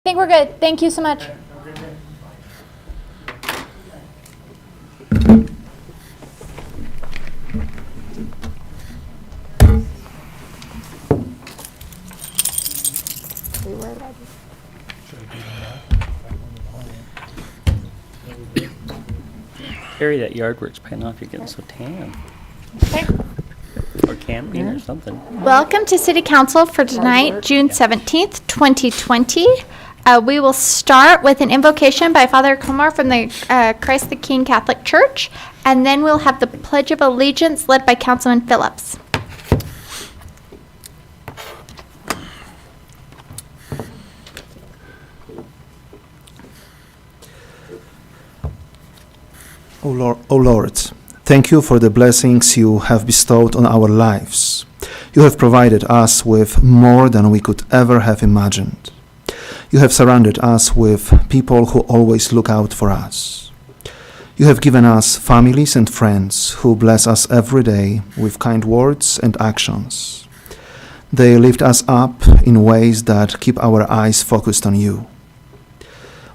I think we're good. Thank you so much. We were ready. Carry that yard work's paying off. You're getting so tan. Okay. Or camping or something. Welcome to City Council for tonight, June 17th, 2020. We will start with an invocation by Father Kumar from the Christ the King Catholic Church, and then we'll have the Pledge of Allegiance led by Councilman Phillips. O Lord, thank you for the blessings you have bestowed on our lives. You have provided us with more than we could ever have imagined. You have surrounded us with people who always look out for us. You have given us families and friends who bless us every day with kind words and actions. They lift us up in ways that keep our eyes focused on you.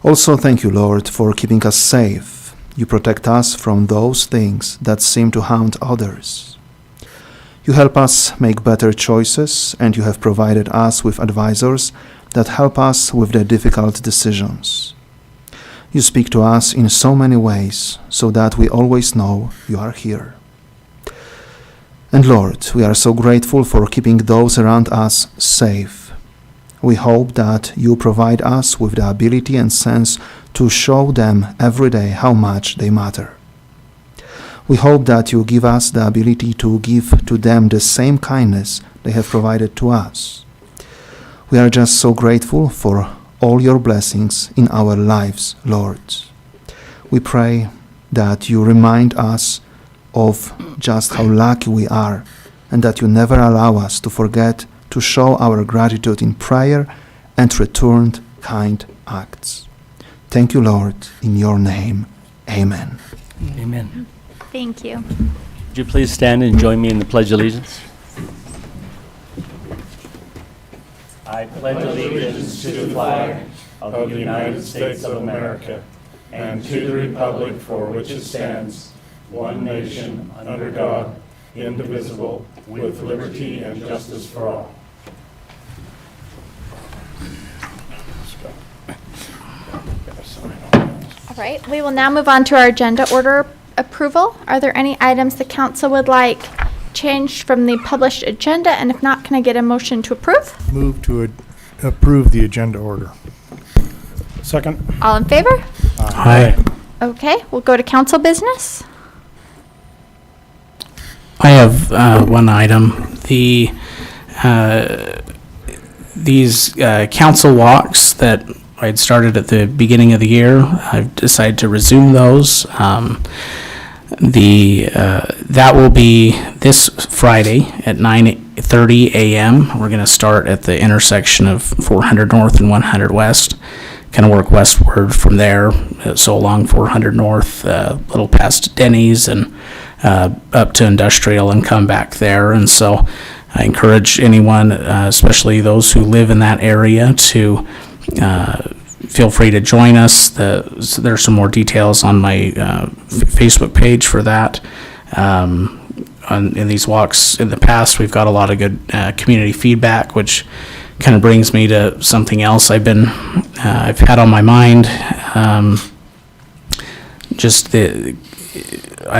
Also, thank you, Lord, for keeping us safe. You protect us from those things that seem to haunt others. You help us make better choices, and you have provided us with advisors that help us with the difficult decisions. You speak to us in so many ways, so that we always know you are here. And Lord, we are so grateful for keeping those around us safe. We hope that you provide us with the ability and sense to show them every day how much they matter. We hope that you give us the ability to give to them the same kindness they have provided to us. We are just so grateful for all your blessings in our lives, Lord. We pray that you remind us of just how lucky we are, and that you never allow us to forget to show our gratitude in prayer and returned kind acts. Thank you, Lord, in your name. Amen. Amen. Thank you. Would you please stand and join me in the Pledge of Allegiance? I pledge allegiance to the flag of the United States of America and to the republic for which it stands, one nation, under God, indivisible, with liberty and justice for all. All right, we will now move on to our agenda order approval. Are there any items the council would like changed from the published agenda? And if not, can I get a motion to approve? Move to approve the agenda order. Second. All in favor? Aye. Okay, we'll go to council business. I have one item. These council walks that I'd started at the beginning of the year, I've decided to resume those. That will be this Friday at 9:30 a.m. We're going to start at the intersection of 400 North and 100 West, kind of work westward from there, so along 400 North, a little past Denny's and up to Industrial and come back there. And so I encourage anyone, especially those who live in that area, to feel free to join us. There's some more details on my Facebook page for that. In these walks in the past, we've got a lot of good community feedback, which kind of brings me to something else I've had on my mind. I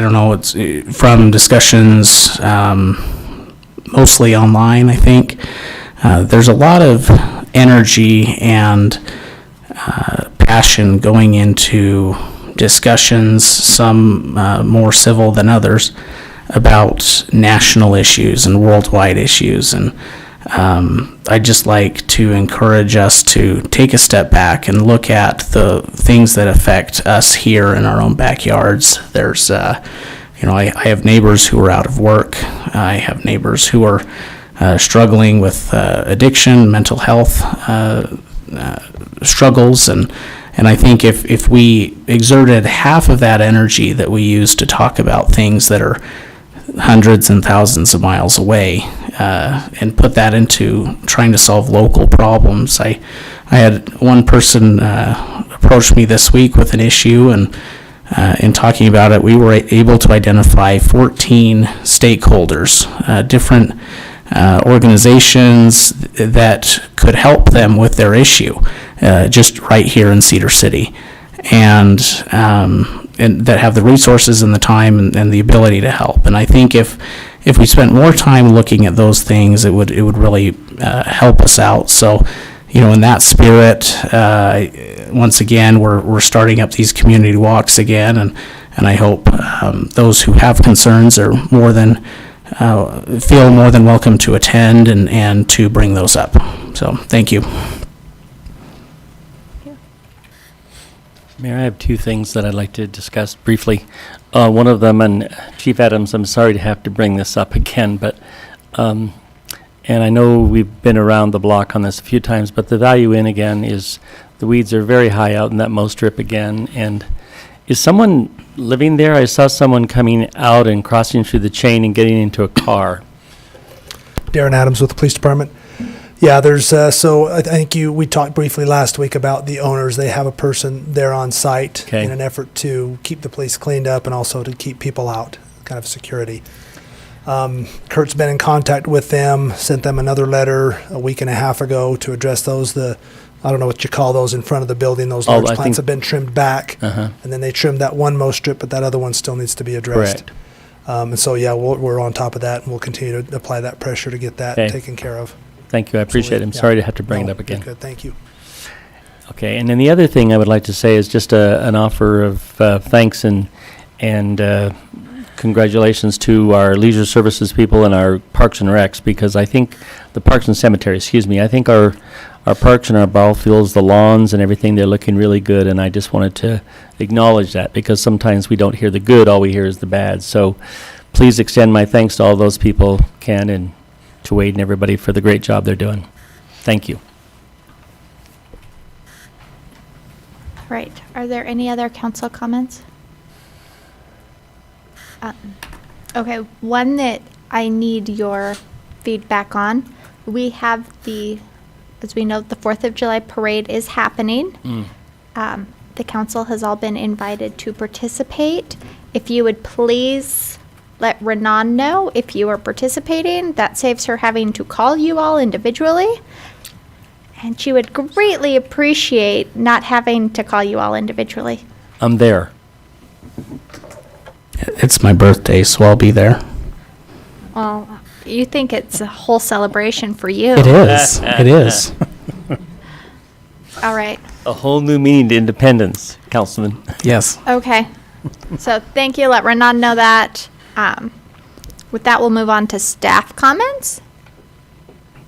don't know, it's from discussions mostly online, I think. There's a lot of energy and passion going into discussions, some more civil than others, about national issues and worldwide issues. And I'd just like to encourage us to take a step back and look at the things that affect us here in our own backyards. There's, I have neighbors who are out of work. I have neighbors who are struggling with addiction, mental health struggles, and I think if we exerted half of that energy that we use to talk about things that are hundreds and thousands of miles away, and put that into trying to solve local problems, I had one person approach me this week with an issue, and in talking about it, we were able to identify 14 stakeholders, different organizations that could help them with their issue, just right here in Cedar City, and that have the resources and the time and the ability to help. And I think if we spent more time looking at those things, it would really help us out. So, in that spirit, once again, we're starting up these community walks again, and I hope those who have concerns are feel more than welcome to attend and to bring those up. So, thank you. Mayor, I have two things that I'd like to discuss briefly. One of them, and Chief Adams, I'm sorry to have to bring this up again, but and I know we've been around the block on this a few times, but the Value Inn again is, the weeds are very high out in that mow strip again. And is someone living there? I saw someone coming out and crossing through the chain and getting into a car. Darren Adams with the police department. Yeah, there's, so I think we talked briefly last week about the owners. They have a person there on site Okay. in an effort to keep the place cleaned up and also to keep people out, kind of security. Kurt's been in contact with them, sent them another letter a week and a half ago to address those, I don't know what you call those in front of the building, those large I plants think- have been trimmed back. Uh-huh. And then they trimmed that one mow strip, but that other one still needs to be addressed. Correct. And so, yeah, we're on top of that, and we'll continue to apply that pressure to get that Okay. taken care of. Thank you, I appreciate it. I'm Yeah. sorry to have to bring it No, up again. Good, thank you. Okay, and then the other thing I would like to say is just an offer of thanks and congratulations to our leisure services people and our parks and recs, because I think the parks and cemetery, I think our parks and our biofuels, the lawns and everything, they're looking really good, and I just wanted to acknowledge that, because sometimes we don't hear the good, all we hear is the bad. So please extend my thanks to all those people, Ken and to Wade and everybody, for the great job they're doing. Thank you. Right. Are there any other council comments? Okay, one that I need your feedback on. We have as we know, the 4th of July parade is happening. The council has all been invited to participate. If you would please let Renan know if you are participating. That saves her having to call you all individually. And she would greatly appreciate not having to call you all individually. I'm there. It's my birthday, so I'll be there. Well, you think it's a whole celebration for you. It is. It is. All right. A whole new meaning to independence, Councilman. Yes. Okay. So thank you. Let Renan know that. With that, we'll move on to staff comments.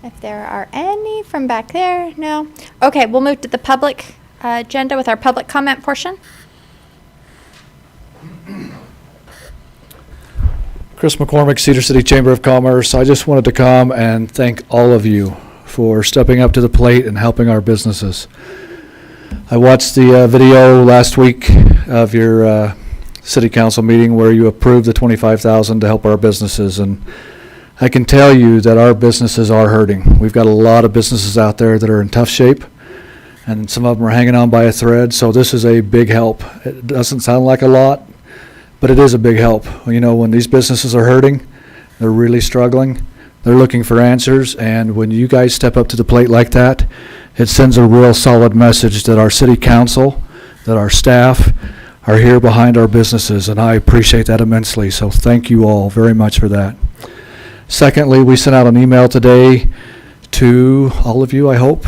If there are any from back there, no. Okay, we'll move to the public agenda with our public comment portion. Chris McCormick, Cedar City Chamber of Commerce. I just wanted to come and thank all of you for stepping up to the plate and helping our businesses. I watched the video last week of your city council meeting where you approved the $25,000 to help our businesses, and I can tell you that our businesses are hurting. We've got a lot of businesses out there that are in tough shape, and some of them are hanging on by a thread, so this is a big help. It doesn't sound like a lot, but it is a big help. You know, when these businesses are hurting, they're really struggling, they're looking for answers, and when you guys step up to the plate like that, it sends a real solid message that our city council, that our staff are here behind our businesses, and I appreciate that immensely, so thank you all very much for that. Secondly, we sent out an email today to all of you, I hope,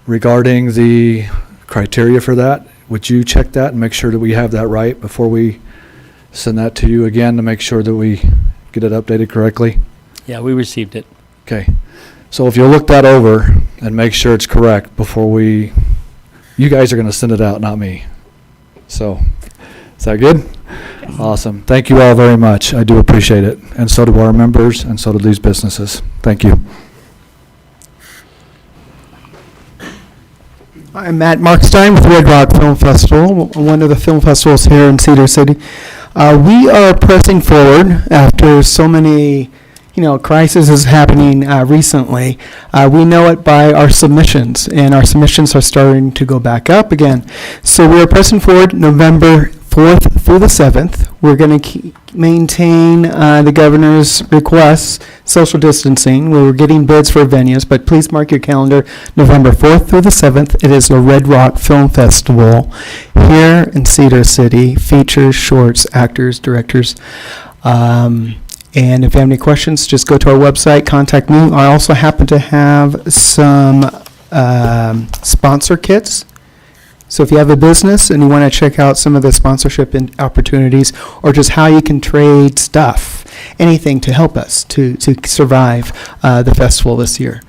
regarding the criteria for that. Would you check that and make sure that we have that right before we send that to you again to make sure that we get it updated correctly? Yeah, we received it. Okay. So if you'll look that over and make sure it's correct before you guys are going to send it out, not me. So, is that good? Awesome. Thank you all very much. I do appreciate it. And so do our members, and so do these businesses. Thank you. I'm Matt Markstein with Red Rock Film Festival, one of the film festivals here in Cedar City. We are pressing forward after so many crisis is happening recently. We know it by our submissions, and our submissions are starting to go back up again. So we are pressing forward November 4th through the 7th. We're going to maintain the governor's requests, social distancing. We're getting bids for venues, but please mark your calendar, November 4th through the 7th. It is the Red Rock Film Festival here in Cedar City. Features, shorts, actors, directors. And if you have any questions, just go to our website, contact me. I also happen to have some sponsor kits. So if you have a business and you want to check out some of the sponsorship and opportunities, or just how you can trade stuff, anything to help us to survive the festival this year.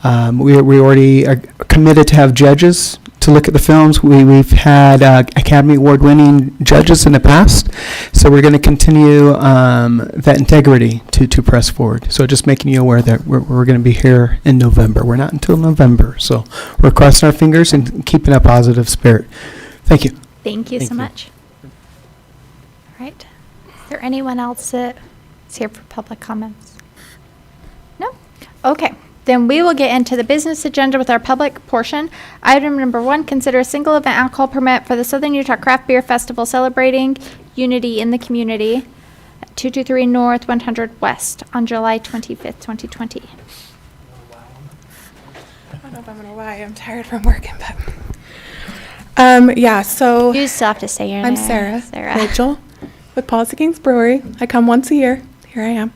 We already are committed to have judges to look at the films. We've had Academy Award-winning judges in the past, so we're going to continue that integrity to press forward. So just making you aware that we're going to be here in November. We're not until November, so we're crossing our fingers and keeping a positive spirit. Thank you. Thank you Thank so you. much. All right. Is there anyone else that is here for public comments? No? Okay. Then we will get into the business agenda with our public portion. Item number 1, consider a single event alcohol permit for the Southern Utah Craft Beer Festival celebrating unity in the community at 223 North 100 West on July 25th, 2020. I don't know if I'm gonna lie. I'm tired from working, but yeah. So You still have to say your name. I'm Sarah Rachel with Paul's Kings Brewery. I come once a year. Here I am.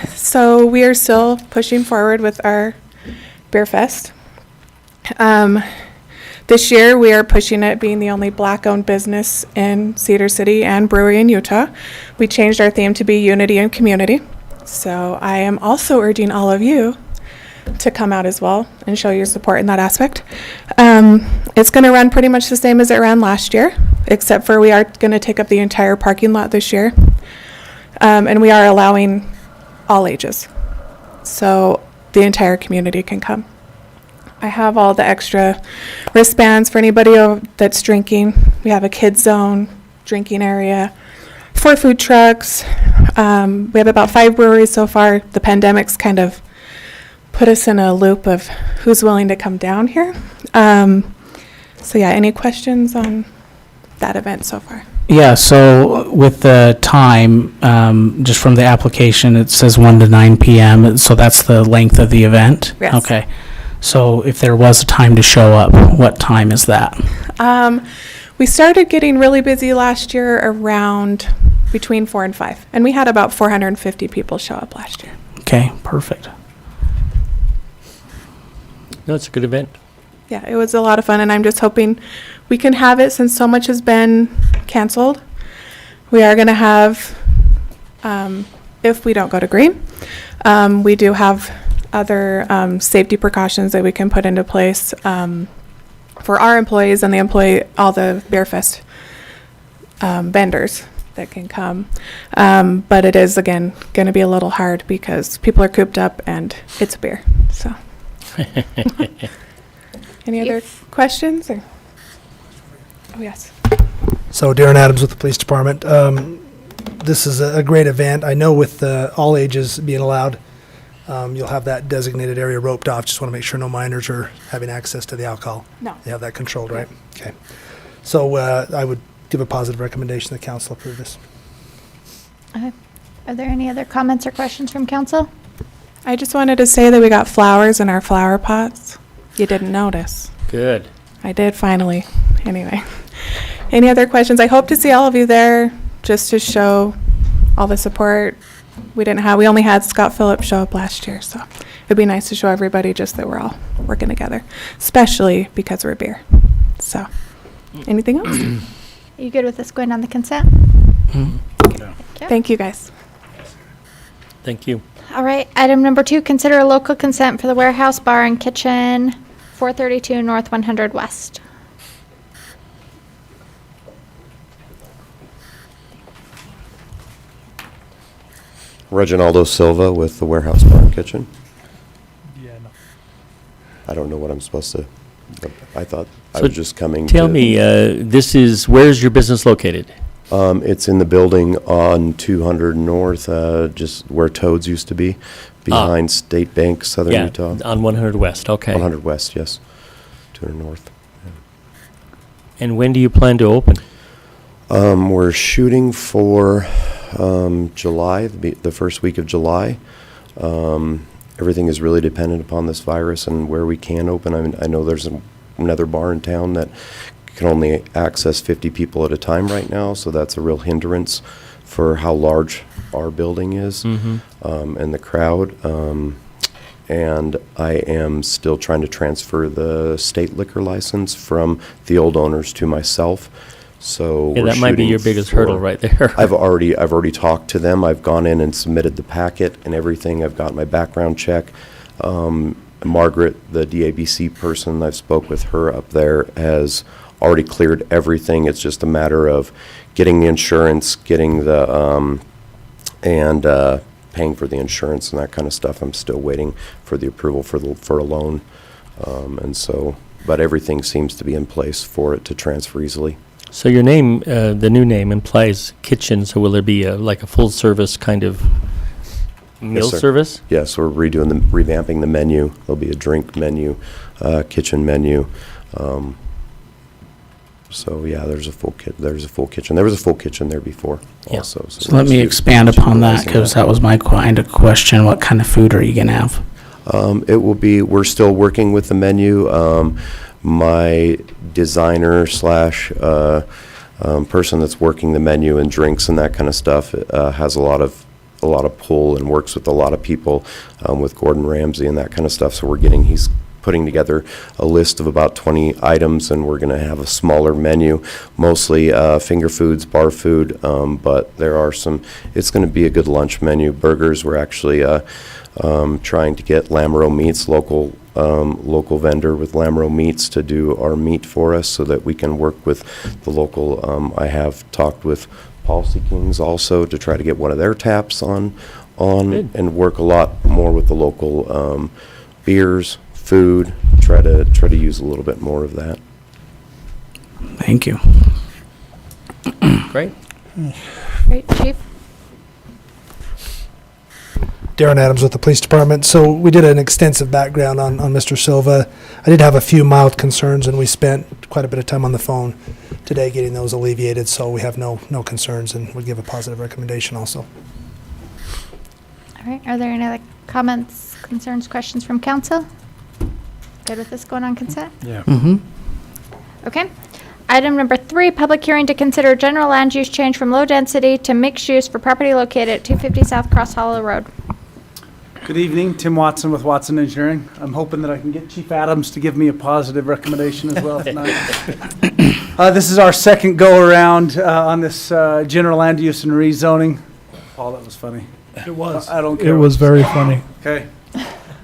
So we are still pushing forward with our beer fest. This year we are pushing it being the only black-owned business in Cedar City and brewery in Utah. We changed our theme to be unity and community. So I am also urging all of you to come out as well and show your support in that aspect. It's going to run pretty much the same as it ran last year, except for we are going to take up the entire parking lot this year. And we are allowing all ages. So the entire community can come. I have all the extra wristbands for anybody that's drinking. We have a kids zone, drinking area, 4 food trucks. We have about 5 breweries so far. The pandemic's kind of put us in a loop of who's willing to come down here. So yeah, any questions on that event so far? Yeah, so with the time, just from the application, it says 1 to 9 p.m., so that's the length of the event? Yes. Okay. So if there was a time to show up, what time is that? We started getting really busy last year around between 4 and 5, and we had about 450 people show up last year. Okay, perfect. No, it's a good event. Yeah, it was a lot of fun, and I'm just hoping we can have it since so much has been canceled. We are going to have, if we don't go to green, we do have other safety precautions that we can put into place for our employees and all the Beer Fest vendors that can come. But it is, again, going to be a little hard because people are cooped up and it's a beer. So, any other questions? Or? Oh, yes. So Darren Adams with the police department. This is a great event. I know with all ages being allowed, you'll have that designated area roped off. Just want to make sure no minors are having access to the alcohol. No. They have that controlled, right? Okay. So I would give a positive recommendation the council approve this. Are there any other comments or questions from council? I just wanted to say that we got flowers in our flower pots. You didn't notice. Good. I did finally. Anyway, any other questions? I hope to see all of you there just to show all the support. We only had Scott Phillips show up last year, so it'd be nice to show everybody just that we're all working together, especially because we're beer. So, anything else? Are you good with us going on the consent? Thank you, guys. Thank you. All right, item number 2, consider a local consent for the warehouse bar and kitchen, 432 North 100 West. Reginaldo Silva with the Warehouse Bar and Kitchen. I don't know what I'm supposed to, I thought I So was just coming Tell to- me, where's your business located? It's in the building on 200 North, just where Toads used to be, behind State Bank, Southern Yeah, Utah. on 100 West, okay. 100 West, yes. 200 North. And when do you plan to open? We're shooting for July, the first week of July. Everything is really dependent upon this virus and where we can open. I mean, I know there's another bar in town that can only access 50 people at a time right now, so that's a real hindrance for how large our building is and the crowd. And I am still trying to transfer the state liquor license from the old owners to myself. So Yeah, we're that might be shooting your biggest for- hurdle right there. I've already talked to them. I've gone in and submitted the packet and everything. I've got my background check. Margaret, the DABC person, I've spoke with her up there, has already cleared everything. It's just a matter of getting the insurance, getting the, paying for the insurance and that kind of stuff. I'm still waiting for the approval for a loan. And so, but everything seems to be in place for it to transfer easily. So your name, the new name implies kitchen, so will there be like a full-service kind of meal sir. service? Yes, we're revamping the menu. There'll be a drink menu, kitchen menu. So yeah, there's a full kitchen. There was a full kitchen there before Yeah. also. So let me expand upon that, because that was my kind of question. What kind of food are you going to have? It will be, we're still working with the menu. My designer slash person that's working the menu and drinks and that kind of stuff has a lot of pull and works with a lot of people with Gordon Ramsay and that kind of stuff. So he's putting together a list of about 20 items, and we're going to have a smaller menu, mostly finger foods, bar food, but there are it's going to be a good lunch menu. Burgers, we're actually trying to get Lamoureux Meats, local vendor with Lamoureux Meats, to do our meat for us so that we can work with the local. I have talked with Policy Kings also to try to get one of their taps on Good. and work a lot more with the local beers, food, try to use a little bit more of that. Thank you. Great. Great, Chief. Darren Adams with the police department. So we did an extensive background on Mr. Silva. I did have a few mild concerns, and we spent quite a bit of time on the phone today getting those alleviated, so we have no concerns, and would give a positive recommendation also. All right, are there any other comments, concerns, questions from council? Good with this going on consent? Yeah. Mm-hmm. Okay. Item number 3, public hearing to consider general land use change from low density to mixed use for property located at 250 South Cross Hollow Road. Good evening, Tim Watson with Watson Engineering. I'm hoping that I can get Chief Adams to give me a positive recommendation as well tonight. This is our second go-around on this general land use and rezoning. Paul, that was funny. It was. I don't care. It was very funny. Okay.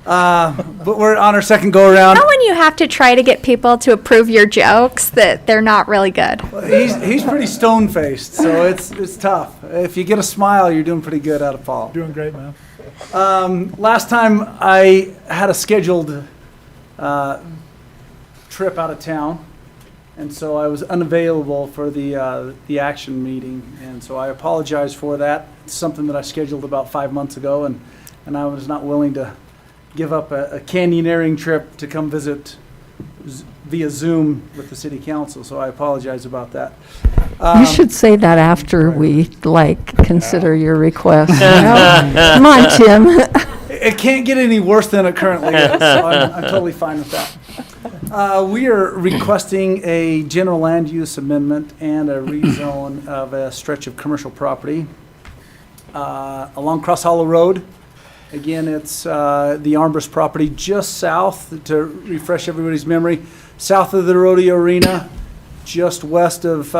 But we're on our second go-around. How when you have to try to get people to approve your jokes that they're not really good? He's pretty stone-faced, so it's tough. If you get a smile, you're doing pretty good out of Paul. Doing great, man. Last time I had a scheduled trip out of town, and so I was unavailable for the action meeting, and so I apologize for that. It's something that I scheduled about 5 months ago, and I was not willing to give up a canyoneering trip to come visit via Zoom with the city council, so I apologize about that. You should say that after we, consider your request. You know? Come on, Tim. It can't get any worse than it currently is, so I'm totally fine with that. We are requesting a general land use amendment and a rezone of a stretch of commercial property along Cross Hollow Road. Again, it's the Armbrust property just south, to refresh everybody's memory, south of the rodeo arena, just west of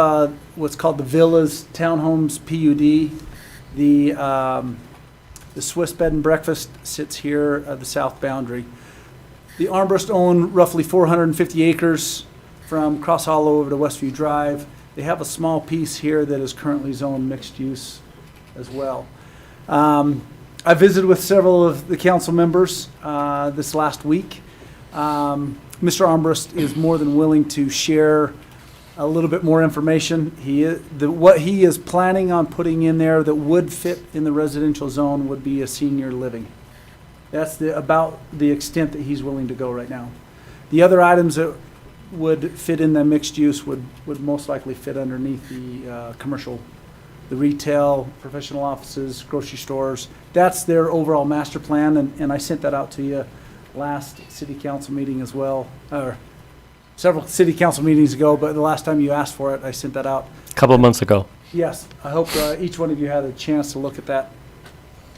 what's called the Villas Townhomes PUD. The Swiss Bed and Breakfast sits here at the south boundary. The Armbrust own roughly 450 acres from Cross Hollow over to Westview Drive. They have a small piece here that is currently zoned mixed use as well. I visited with several of the council members this last week. Mr. Armbrust is more than willing to share a little bit more information. What he is planning on putting in there that would fit in the residential zone would be a senior living. That's about the extent that he's willing to go right now. The other items that would fit in the mixed use would most likely fit underneath the commercial, the retail, professional offices, grocery stores. That's their overall master plan, and I sent that out to you last city council meeting as well, or several city council meetings ago, but the last time you asked for it, I sent that out. A couple of months ago. Yes, I hope each one of you had a chance to look at that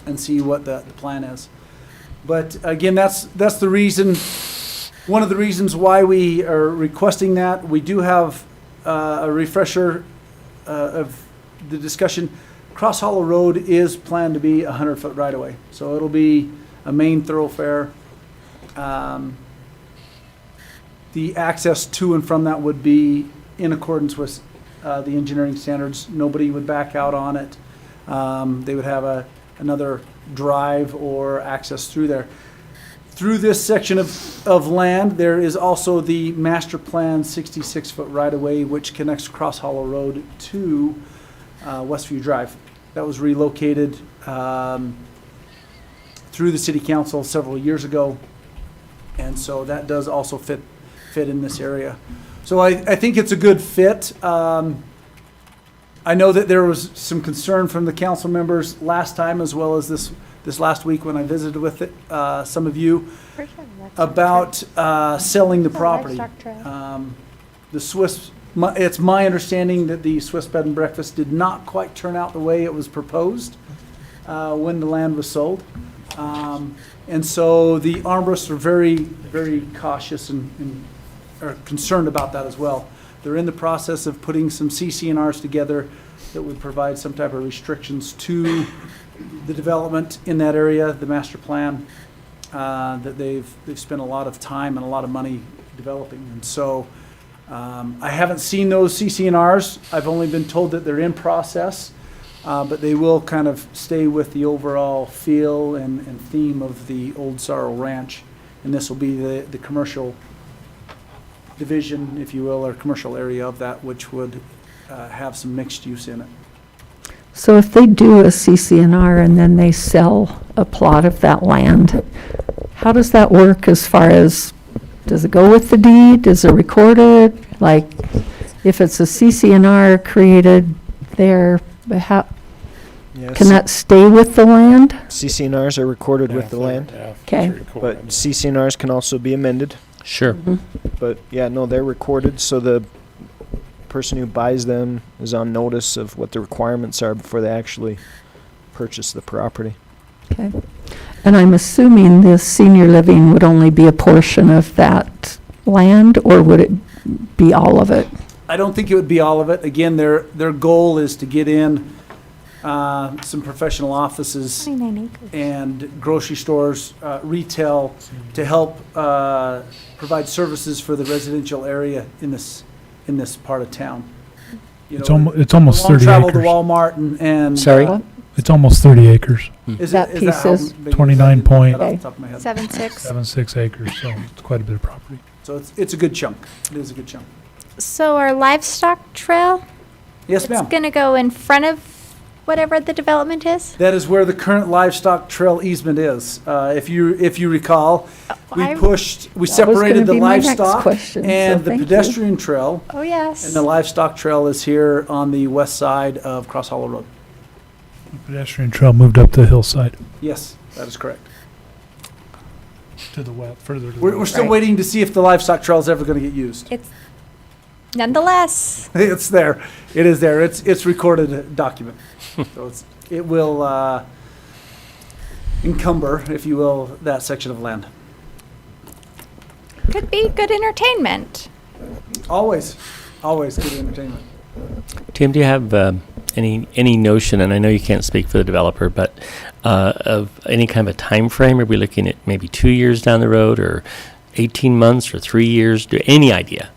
and see what the plan is. But again, that's the reason, one of the reasons why we are requesting that. We do have a refresher of the discussion. Cross Hollow Road is planned to be a 100-foot right-of-way, so it'll be a main thoroughfare. The access to and from that would be in accordance with the engineering standards. Nobody would back out on it. They would have another drive or access through there. Through this section of land, there is also the master plan 66-foot right-of-way, which connects Cross Hollow Road to Westview Drive. That was relocated through the city council several years ago, and so that does also fit in this area. So I think it's a good fit. I know that there was some concern from the council members last time, as well as this last week when I visited with it, some of you, about selling the property. It's my understanding that the Swiss Bed and Breakfast did not quite turn out the way it was proposed when the land was sold. And so the armbrists are very, very cautious and are concerned about that as well. They're in the process of putting some CC&Rs together that would provide some type of restrictions to the development in that area, the master plan, that they've spent a lot of time and a lot of money developing. And so I haven't seen those CC&Rs. I've only been told that they're in process, but they will kind of stay with the overall feel and theme of the Old Sorrow Ranch. And this will be the commercial division, if you will, or commercial area of that, which would have some mixed use in it. So if they do a CC&R and then they sell a plot of that land, how does that work as far as, does it go with the deed? Is it recorded? Like, if it's a CC&R created there, how, Yes. can that stay with the land? CC&Rs are recorded with the land, Okay. but CC&Rs can also be amended. Sure. But yeah, no, they're recorded, so the person who buys them is on notice of what the requirements are before they actually purchase the property. Okay. And I'm assuming this senior living would only be a portion of that land, or would it be all of it? I don't think it would be all of it. Again, their goal is to get in some professional offices 29 acres. and grocery stores, retail, to help provide services for the residential area in this part of town. You know, It's almost 30 travel to acres. Walmart and Sorry? It's almost 30 acres. Is That is piece how is big it 29 is? point- Off the top of my head. 7.6. 7.6 acres, so it's quite a bit of property. So it's a good chunk. It is a good chunk. So our livestock trail, Yes, ma'am. it's going to go in front of whatever the development is? That is where the current livestock trail easement is. If you recall, we I- separated the be my next livestock question, so and the thank you. pedestrian trail, Oh, yes. and the livestock trail is here on the west side of Cross Hollow Road. The pedestrian trail moved up the hillside Yes, that is correct. to the west, further to the We're west. still Right. waiting to see if the livestock trail is ever going to get used. It's nonetheless. It's there. It is there. It's recorded document. So it will encumber, if you will, that section of land. Could be good entertainment. Always good entertainment. Tim, do you have any notion, and I know you can't speak for the developer, but of any kind of a time frame? Are we looking at maybe 2 years down the road, or 18 months, or 3 years? Any idea?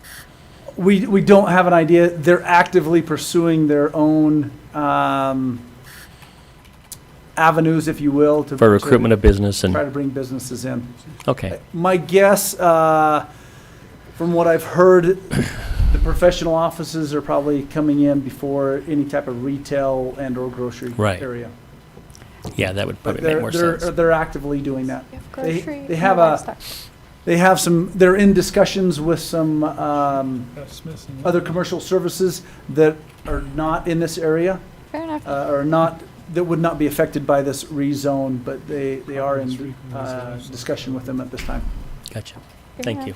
We don't have an idea. They're actively pursuing their own avenues, if you will, to For recruitment of business and, try to bring businesses in. okay. My guess, from what I've heard, The professional offices are probably coming in before any type of retail and or grocery Right. area. Yeah, that would But probably make more sense. they're actively doing that. You have They- grocery they and have livestock. they're in discussions with some other commercial services that are not in this area, Fair enough. that would not be affected by this rezone, but they are in discussion with them at this time. Gotcha. Fair Thank enough. you.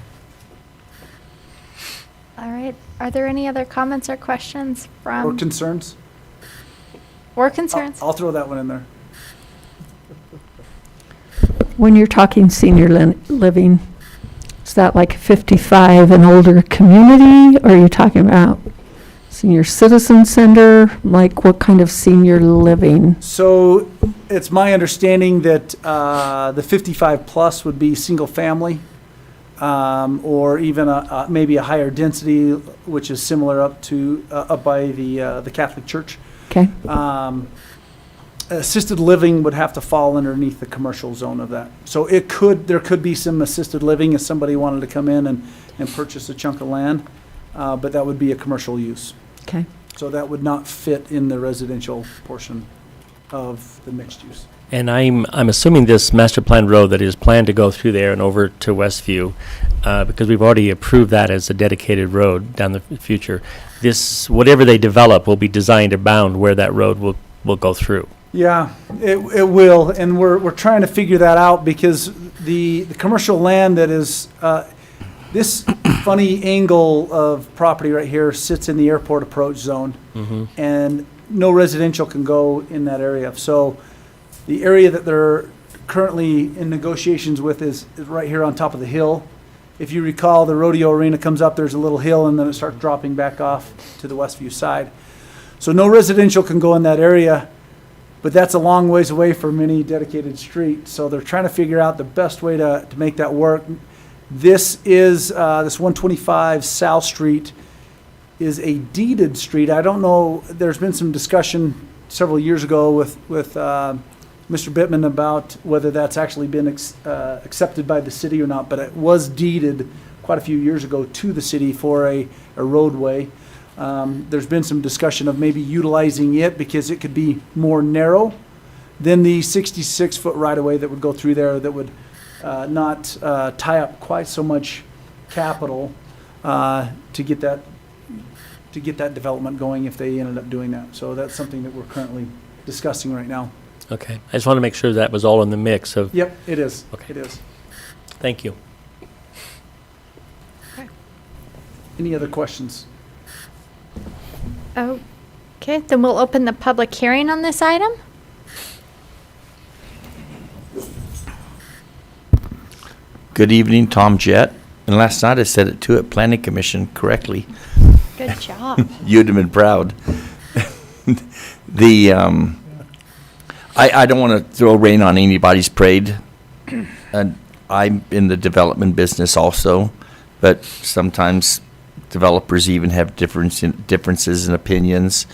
All right. Are there any other comments or questions Or from, concerns? or concerns? I'll throw that one in there. When you're talking senior living, is that like 55 and older community? Or are you talking about senior citizen center? Like what kind of senior living? So it's my understanding that the 55 plus would be single family, or even maybe a higher density, which is similar up by the Catholic Church. Okay. Assisted living would have to fall underneath the commercial zone of that. So there could be some assisted living if somebody wanted to come in and purchase a chunk of land, but that would be a commercial use. Okay. So that would not fit in the residential portion of the mixed use. And I'm assuming this master plan road that is planned to go through there and over to Westview, because we've already approved that as a dedicated road down the future. This, whatever they develop, will be designed or bound where that road will go through. Yeah, it will, and we're trying to figure that out because the commercial land that is, this funny angle of property right here sits in the airport approach zone, and no residential can go in that area. So the area that they're currently in negotiations with is right here on top of the hill. If you recall, the rodeo arena comes up, there's a little hill, and then it starts dropping back off to the Westview side. So no residential can go in that area. But that's a long ways away from any dedicated street, so they're trying to figure out the best way to make that work. This is, this 125 South Street is a deeded street. I don't know, there's been some discussion several years ago with Mr. Bittman about whether that's actually been accepted by the city or not, but it was deeded quite a few years ago to the city for a roadway. There's been some discussion of maybe utilizing it because it could be more narrow than the 66-foot right-of-way that would go through there that would not tie up quite so much capital to get that development going if they ended up doing that. So that's something that we're currently discussing right now. Okay. I just want to make sure that was all in the mix of. Yep, it is. Okay. It is. Thank you. Any other questions? Okay, then we'll open the public hearing on this item. Good evening, Tom Jett. And last night I said it too at Planning Commission correctly. Good job. You'd have been proud. I don't want to throw rain on anybody's parade. And I'm in the development business also, but sometimes developers even have differences in opinions.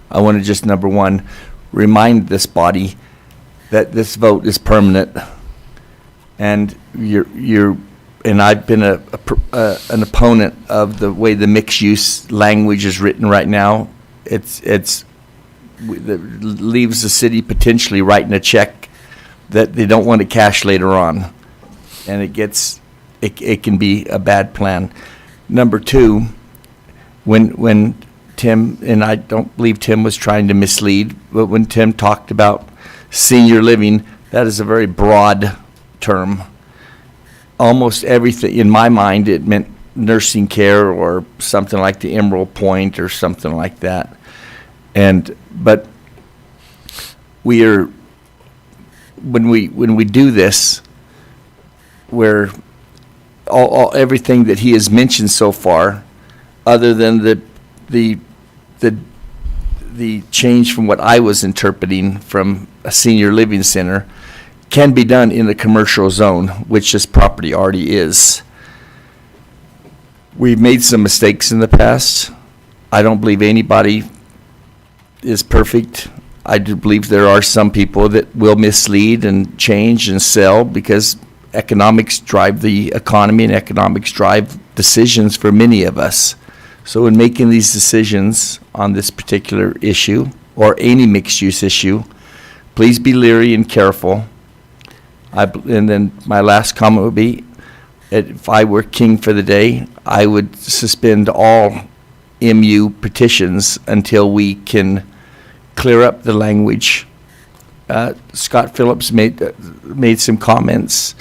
I want to just, number one, remind this body that this vote is permanent. And and I've been an opponent of the way the mixed-use language is written right now. It leaves the city potentially writing a check that they don't want to cash later on, and it can be a bad plan. Number two, when Tim, and I don't believe Tim was trying to mislead, but when Tim talked about senior living, that is a very broad term. Almost everything, in my mind, it meant nursing care or something like the Emerald Point or something like that. But we are, when we do this, where everything that he has mentioned so far, other than the change from what I was interpreting from a senior living center, can be done in the commercial zone, which this property already is. We've made some mistakes in the past. I don't believe anybody is perfect. I do believe there are some people that will mislead and change and sell because economics drive the economy and economics drive decisions for many of us. So in making these decisions on this particular issue, or any mixed-use issue, please be leery and careful. And then my last comment would be, if I were king for the day, I would suspend all MU petitions until we can clear up the language. Scott Phillips made some comments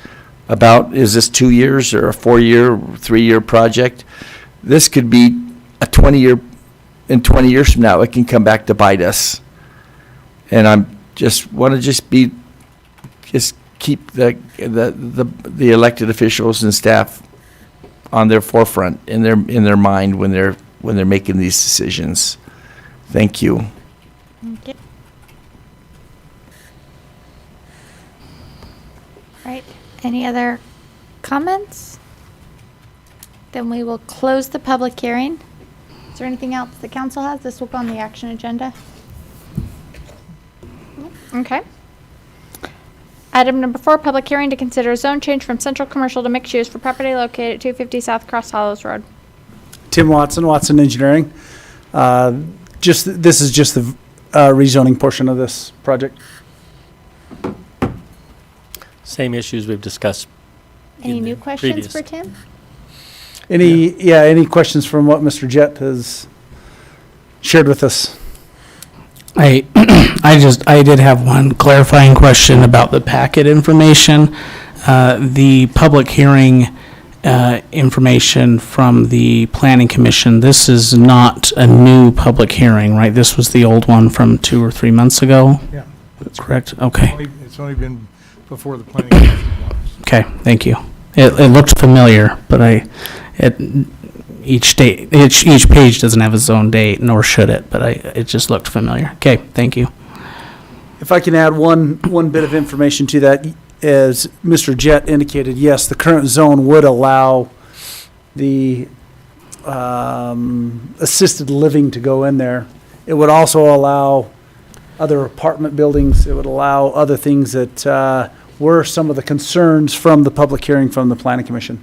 about, is this 2 years or a 4-year, 3-year project? This could be a 20-year, in 20 years from now, it can come back to bite us. And I'm just want to keep the elected officials and staff on their forefront, in their mind when they're making these decisions. Thank you. Okay. Right. Any other comments? Then we will close the public hearing. Is there anything else the council has? This will go on the action agenda. Okay. Item number 4, public hearing to consider a zone change from central commercial to mixed use for property located at 250 South Cross Hollows Road. Tim Watson, Watson Engineering. This is just the rezoning portion of this project. Same issues we've discussed. Any in new the questions previous. for Tim? Any questions from what Mr. Jett has shared with us? I did have one clarifying question about the packet information. The public hearing information from the Planning Commission, this is not a new public hearing, right? This was the old one from 2 or 3 months ago? Yeah. That's correct? Okay. It's only been before the planning commission. Okay, thank you. It looked familiar, but each page doesn't have its own date, nor should it, but it just looked familiar. Okay, thank you. If I can add one bit of information to that, as Mr. Jett indicated, yes, the current zone would allow the assisted living to go in there. It would also allow other apartment buildings. It would allow other things that were some of the concerns from the public hearing from the Planning Commission.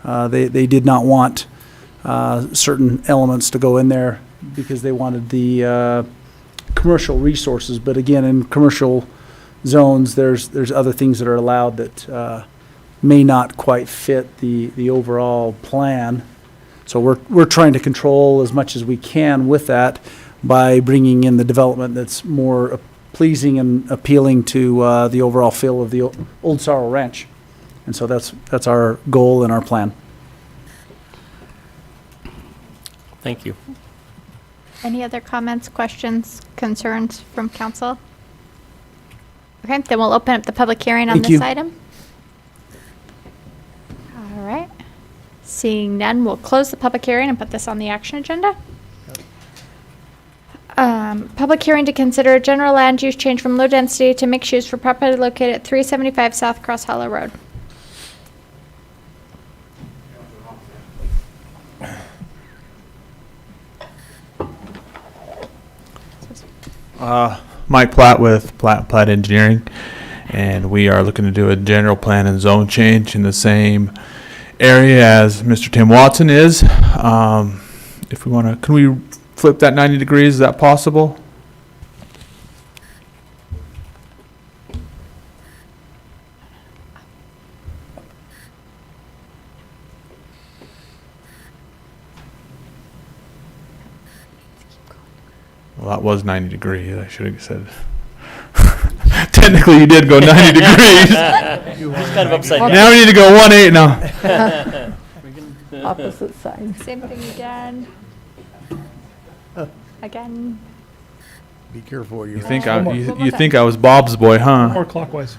They did not want certain elements to go in there because they wanted the commercial resources. But again, in commercial zones, there's other things that are allowed that may not quite fit the overall plan. So we're trying to control as much as we can with that by bringing in the development that's more pleasing and appealing to the overall feel of the Old Sorrel Ranch. And so that's our goal and our plan. Thank you. Any other comments, questions, concerns from council? Okay, then we'll open up the public hearing on Thank this you. item. All right. Seeing none, we'll close the public hearing and put this on the action agenda. Public hearing to consider a general land use change from low density to mixed use for property located at 375 South Cross Hollow Road. Mike Platt with Platt Engineering, and we are looking to do a general plan and zone change in the same area as Mr. Tim Watson is. If we want to, can we flip that 90 degrees? Is that possible? Well, that was 90 degrees. I should have said. Technically, you did go 90 degrees. Just kind of upside down. Now we need to go 180 now. Opposite side. Same thing again. Again. Be careful what you're. You think One I more. you, One more you time. think I was Bob's boy, huh? More clockwise.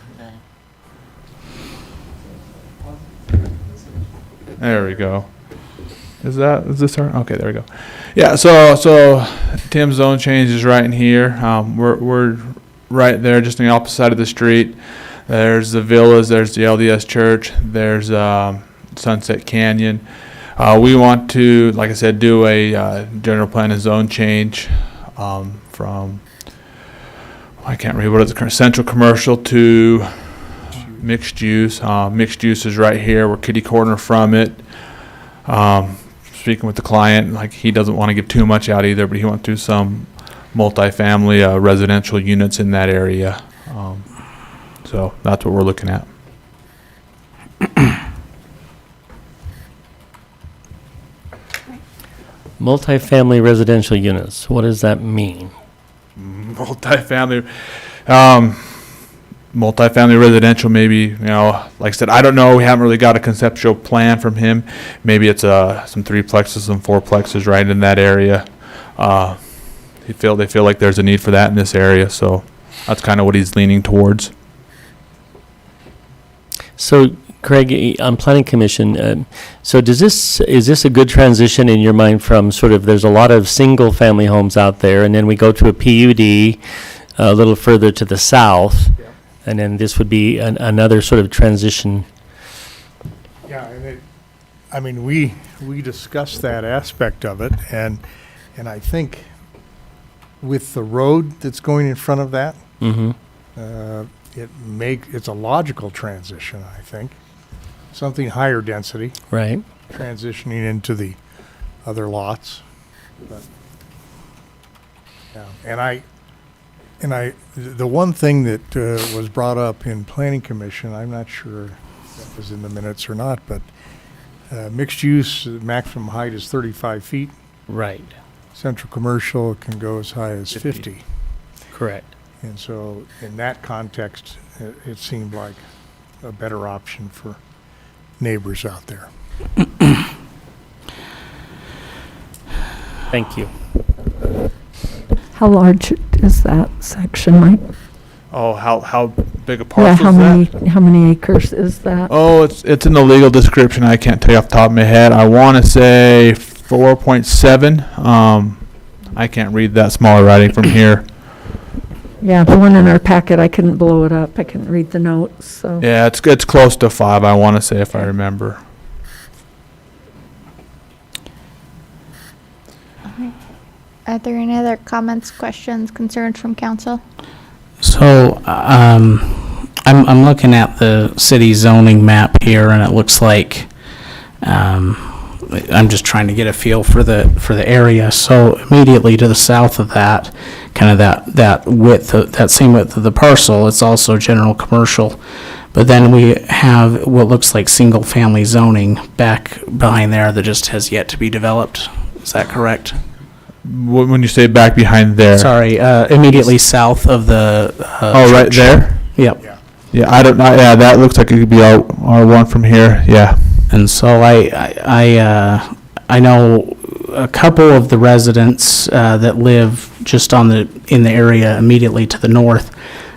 There we go. Is this our? Okay, there we go. Yeah. So Tim's zone change is right in here. We're right there, just on the opposite side of the street. There's the villas. There's the LDS church. There's Sunset Canyon. We want to, like I said, do a general plan and zone change from, I can't remember what it's, central commercial to mixed use. Mixed use is right here. We're kitty corner from it. speaking with the client, like he doesn't want to give too much out either, but he wants to do some multifamily residential units in that area. So that's what we're looking at. Multifamily residential units, what does that mean? Multifamily residential, maybe, like I said, I don't know. We haven't really got a conceptual plan from him. Maybe it's some threeplexes, some fourplexes right in that area. They feel like there's a need for that in this area, so that's kind of what he's leaning towards. So, Craig, on Planning Commission, so is this a good transition in your mind from sort of, there's a lot of single-family homes out there, and then we go to a PUD a little further to the south, and then this would be another sort of transition. Yeah, and we discussed that aspect of it, and I think with the road that's going in front of that, it's a logical transition, I think. Something higher density. Right. Transitioning into the other lots. But, yeah, the one thing that was brought up in Planning Commission, I'm not sure if that was in the minutes or not, but mixed use maximum height is 35 feet. Right. Central commercial can go as high as 50. Correct. And so in that context, it seemed like a better option for neighbors out there. Thank you. How large is that section, Mike? Oh, how big a Yeah, parcel is that? how many acres is that? Oh, it's in the legal description. I can't tell you off the top of my head. I want to say 4.7. I can't read that smaller writing from here. Yeah, the one in our packet, I couldn't blow it up. I couldn't read the notes, so. Yeah, it's close to 5, I want to say, if I remember. Are there any other comments, questions, concerns from council? So, I'm looking at the city zoning map here, and it looks like, I'm just trying to get a feel for the area. So immediately to the south of that, kind of that width, that same width of the parcel, it's also general commercial. But then we have what looks like single-family zoning back behind there that just has yet to be developed. Is that correct? When you say back behind there? Sorry, immediately south of the right church. there? Yep. Yeah, I don't know. Yeah, that looks like it could be R1 from here. Yeah. And so I know a couple of the residents that live just in the area immediately to the north,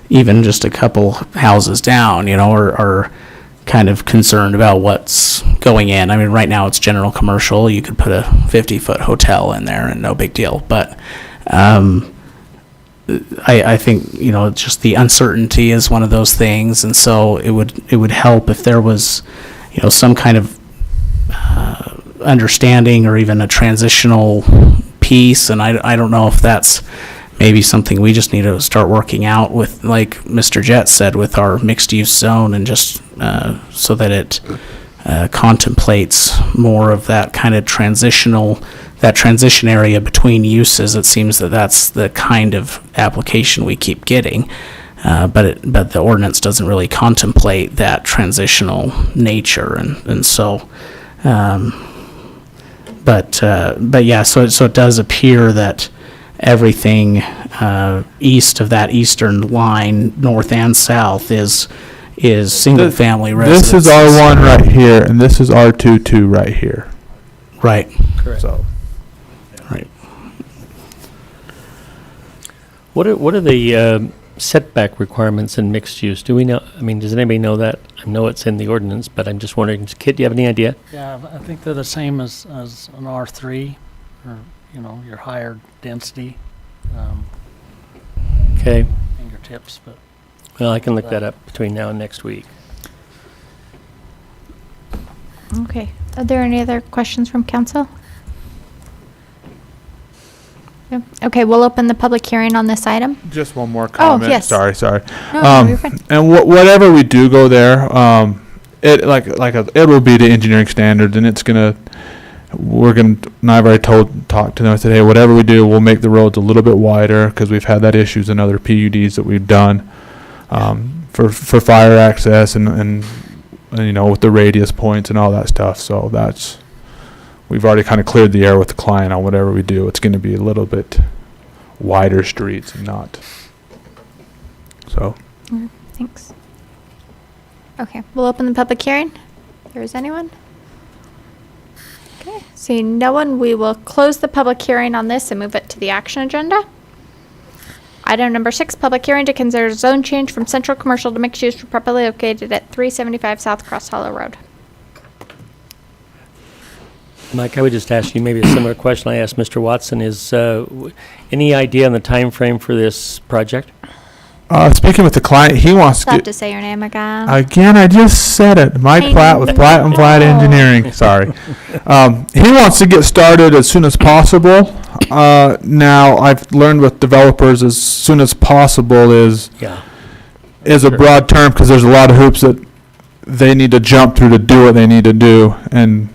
even just a couple houses down, are kind of concerned about what's going in. I mean, right now it's general commercial. You could put a 50-foot hotel in there and no big deal. But I think, just the uncertainty is one of those things. And so it would help if there was, some kind of understanding or even a transitional piece. And I don't know if that's maybe something we just need to start working out with, like Mr. Jett said, with our mixed-use zone, and just so that it contemplates more of that kind of transition area between uses. It seems that that's the kind of application we keep getting. But the ordinance doesn't really contemplate that transitional nature, and so, but yeah, so it does appear that everything east of that eastern line, north and south, is single family residence. This is R1 right here, and this is R22 right here. Right. Correct. So, right. What are the setback requirements in mixed use? Do we know? I mean, does anybody know that? I know it's in the ordinance, but I'm just wondering. Kit, do you have any idea? Yeah, I think they're the same as an R3, or your higher density. Okay. Fingertips, but. Well, I can look that up between now and next week. Okay. Are there any other questions from council? Yep. Okay, we'll open the public hearing on this item. just one more comment. yes. Sorry. No, you're fine. And whatever we do go there, it will be to engineering standards, and it's gonna and I've already talked to them. I said, hey, whatever we do, we'll make the roads a little bit wider because we've had that issues in other PUDs that we've done for fire access and you know, with the radius points and all that stuff. So we've already kind of cleared the air with the client on whatever we do. It's going to be a little bit wider streets and not. So. Thanks. Okay, we'll open the public hearing. If there is anyone. Okay, seeing no one, we will close the public hearing on this and move it to the action agenda. Item number 6, public hearing to consider zone change from central commercial to mixed use for properly located at 375 South Cross Hollow Road. Mike, I would just ask you maybe a similar question I asked Mr. Watson. Is any idea on the time frame for this project? Speaking with the client, he wants Still have to say your name again. Again, I just said it. Mike Platt with Platt and Platt Engineering. Sorry. He wants to get started as soon as possible. Now, I've learned with developers, as soon as possible is a broad term because there's a lot of hoops that they need to jump through to do what they need to do, and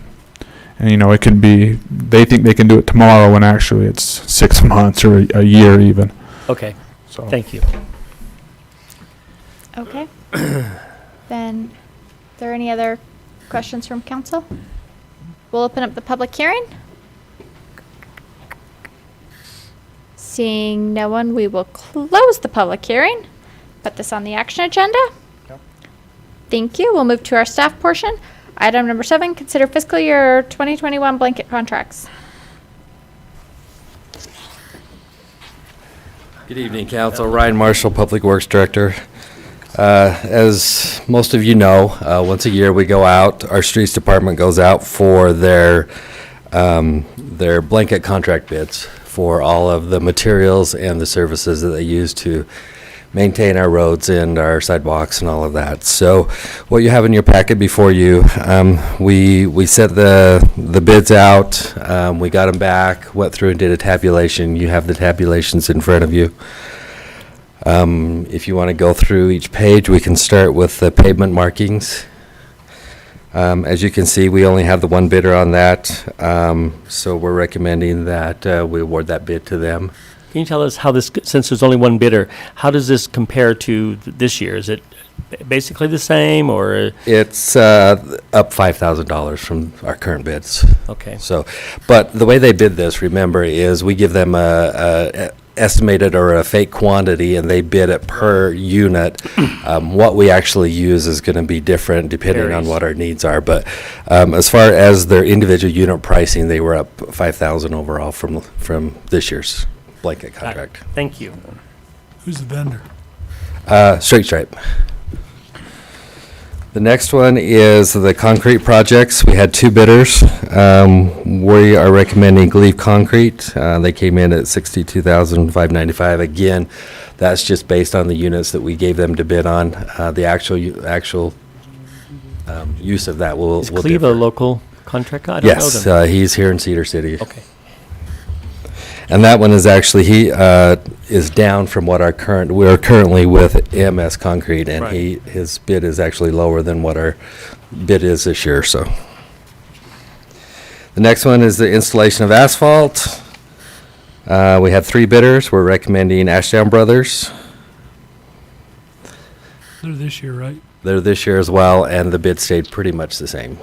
you know, it can be they think they can do it tomorrow when actually it's 6 months or a year even. Okay. So thank you. Okay. Then, are there any other questions from council? We'll open up the public hearing. Seeing no one, we will close the public hearing. Put this on the action agenda. Thank you. We'll move to our staff portion. Item number 7, consider fiscal year 2021 blanket contracts. Good evening, Council. Ryan Marshall, Public Works Director. As most of you know, once a year we go out, our streets department goes out for their blanket contract bids for all of the materials and the services that they use to maintain our roads and our sidewalks and all of that. So what you have in your packet before you, we set the bids out, we got them back, went through and did a tabulation. You have the tabulations in front of you. If you want to go through each page, we can start with the pavement markings. As you can see, we only have the one bidder on that, so we're recommending that we award that bid to them. Can you tell us how this, since there's only one bidder, how does this compare to this year? Is it basically the same, or? It's up $5,000 from our current bids. Okay. So, but the way they bid this, remember, is we give them a estimated or a fake quantity, and they bid it per unit. What we actually use is going to be different depending on what our needs are. But as far as their individual unit pricing, they were up $5,000 overall from this year's blanket contract. Thank you. Who's the vendor? Straight Stripe. The next one is the concrete projects. We had 2 bidders. We are recommending Gleave Concrete. They came in at $62,595. Again, that's just based on the units that we gave them to bid on. The actual use of that will Cleave differ. a local contractor? I don't know Yes, them. he's here in Cedar City. Okay. And that one is actually, he is down from what we're currently with MS Concrete, and Right. his bid is actually lower than what our bid is this year, so. The next one is the installation of asphalt. We have 3 bidders. We're recommending Ashdown Brothers. They're this year, right? They're this year as well, and the bid stayed pretty much the same.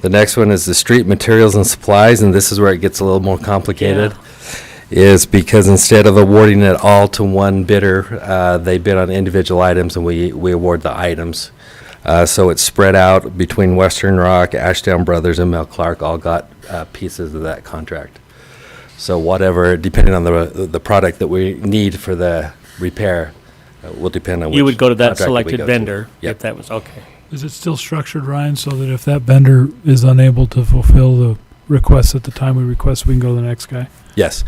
The next one is the street materials and supplies, and this is where it gets a little more complicated. Is because instead of awarding it all to one bidder, they bid on individual items, and we award the items. So it's spread out between Western Rock, Ashdown Brothers, and Mel Clark all got pieces of that contract. So whatever, depending on the product that we need for the repair, will depend on which You would go to that contractor we selected go to. vendor Yep. if that was, okay. Is it still structured, Ryan, so that if that vendor is unable to fulfill the request at the time we request, we can go to the next guy? Yes.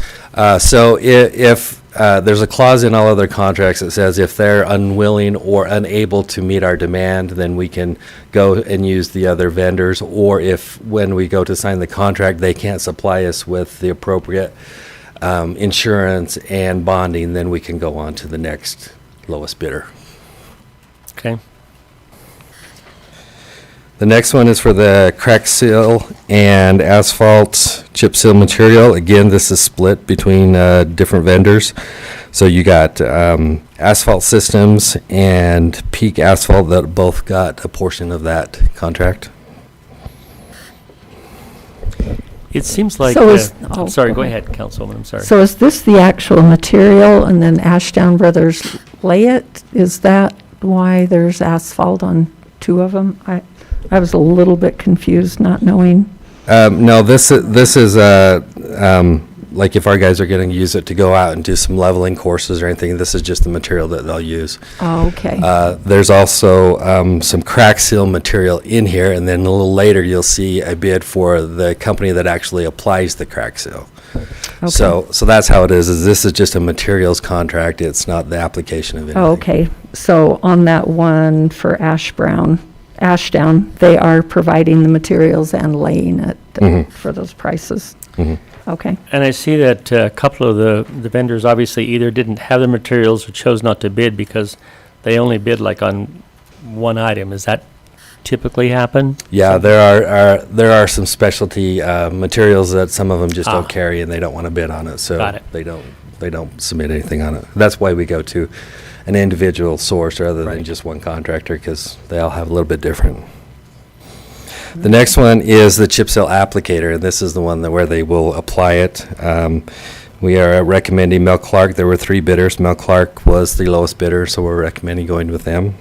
So if there's a clause in all other contracts that says if they're unwilling or unable to meet our demand, then we can go and use the other vendors. Or if when we go to sign the contract, they can't supply us with the appropriate insurance and bonding, then we can go on to the next lowest bidder. Okay. The next one is for the crack seal and asphalt chip seal material. Again, this is split between different vendors. So you got Asphalt Systems and Peak Asphalt that both got a portion of that contract. It seems like, So is- I'm sorry, go go ahead. ahead, Councilwoman, I'm sorry. So is this the actual material and then Ashdown Brothers lay it? Is that why there's asphalt on two of them? I was a little bit confused, not knowing. No, this is like if our guys are going to use it to go out and do some leveling courses or anything, this is just the material that they'll use. Oh, okay. There's also some crack seal material in here, and then a little later you'll see a bid for the company that actually applies the crack seal. Okay. So that's how it is this is just a materials contract. It's not the application of anything. Oh, okay. So on that one for Ashdown, they are providing the materials and laying it Mhm. for those prices. Mhm. Okay. And I see that a couple of the vendors obviously either didn't have the materials or chose not to bid because they only bid like on one item. Does that typically happen? Yeah, there are some specialty materials that some of them just don't carry and they don't want to bid on it, so Got it. they don't submit anything on it. That's why we go to an individual source rather than just one contractor, because they all have a little bit different. The next one is the chip seal applicator, and this is the one where they will apply it. We are recommending Mel Clark. There were 3 bidders. Mel Clark was the lowest bidder, so we're recommending going with them.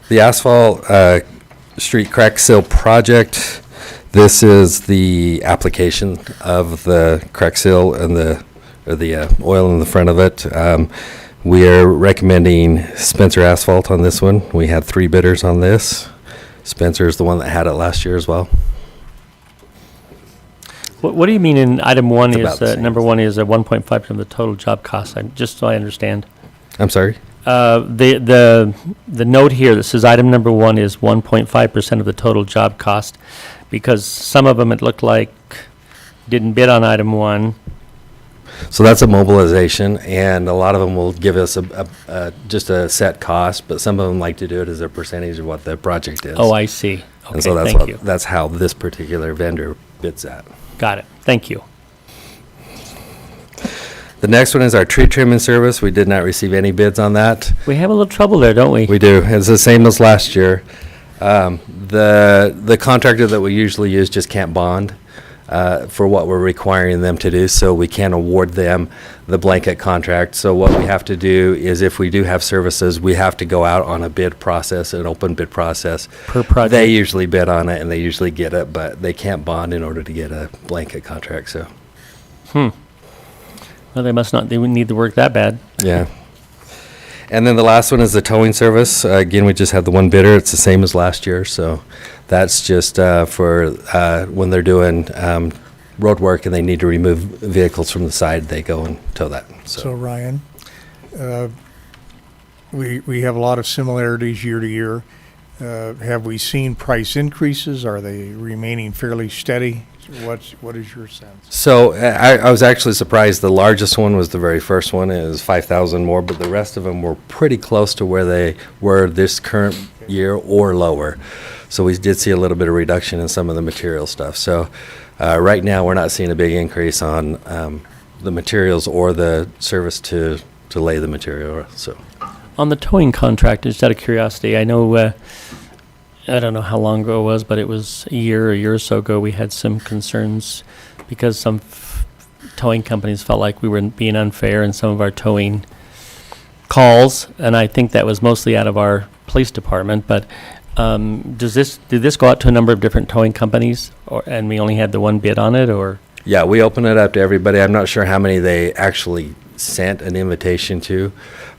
The asphalt street crack seal project, this is the application of the crack seal and the oil in the front of it. We are recommending Spencer Asphalt on this one. We had 3 bidders on this. Spencer is the one that had it last year as well. What do you mean in item 1 It's is, about the same. number 1 is a 1.5% of the total job cost? Just so I understand. I'm sorry? The note here that says item number 1 is 1.5% of the total job cost, because some of them it looked like didn't bid on item 1. So that's a mobilization, and a lot of them will give us just a set cost, but some of them like to do it as a percentage of what the project is. Oh, I see. Okay, And so thank you. that's how this particular vendor bids at. Got it. Thank you. The next one is our tree trimming service. We did not receive any bids on that. We have a little trouble there, don't we? We do. It's the same as last year. The contractor that we usually use just can't bond for what we're requiring them to do, so we can't award them the blanket contract. So what we have to do is, if we do have services, we have to go out on a bid process, an open bid process. Per project? They usually bid on it, and they usually get it, but they can't bond in order to get a blanket contract, so. Well, they wouldn't need to work that bad. Yeah. And then the last one is the towing service. Again, we just had the one bidder. It's the same as last year, so that's just for when they're doing road work and they need to remove vehicles from the side, they go and tow that. So Ryan, we have a lot of similarities year to year. Have we seen price increases? Are they remaining fairly steady? What is your sense? So I was actually surprised. The largest one was the very first one. It was 5,000 more, but the rest of them were pretty close to where they were this current year or lower. So we did see a little bit of reduction in some of the material stuff. So right now, we're not seeing a big increase on the materials or the service to lay the material. So On the towing contract, just out of curiosity, I know, I don't know how long ago it was, but it was a year or so ago, we had some concerns because some towing companies felt like we were being unfair in some of our towing calls, and I think that was mostly out of our police department, but did this go out to a number of different towing companies, and we only had the one bid on it, or? yeah, we opened it up to everybody. I'm not sure how many they actually sent an invitation to,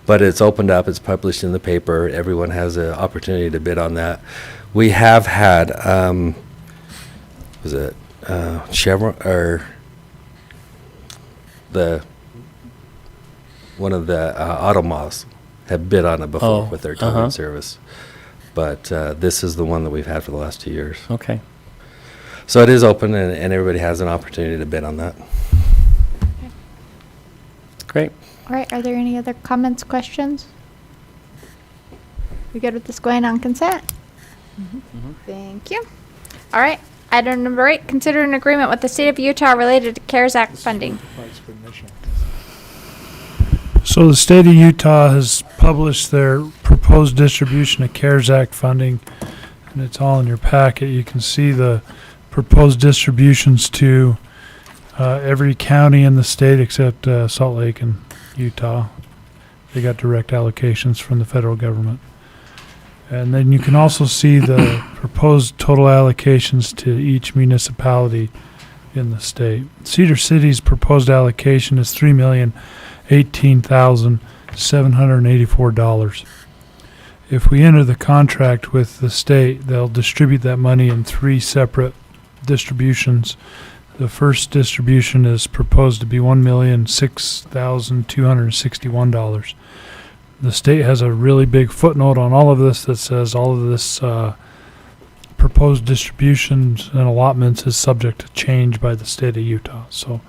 but it's opened up, it's published in the paper, everyone has an opportunity to bid on that. We have had, was it Chevron, or one of the Automos have bid on it before with their towing service. But this is the one that we've had for the last 2 years. Okay. So it is open, and everybody has an opportunity to bid on that. Great. All right, are there any other comments, questions? We good with this going on consent? Thank you. All right. Item number 8, consider an agreement with the state of Utah related to CARES Act funding. So the state of Utah has published their proposed distribution of CARES Act funding, and it's all in your packet. You can see the proposed distributions to every county in the state except Salt Lake and Utah. They got direct allocations from the federal government. And then you can also see the proposed total allocations to each municipality in the state. Cedar City's proposed allocation is $3,018,784. If we enter the contract with the state, they'll distribute that money in 3 separate distributions. The first distribution is proposed to be $1,006,261. The state has a really big footnote on all of this that says all of this proposed distributions and allotments is subject to change by the state of Utah. So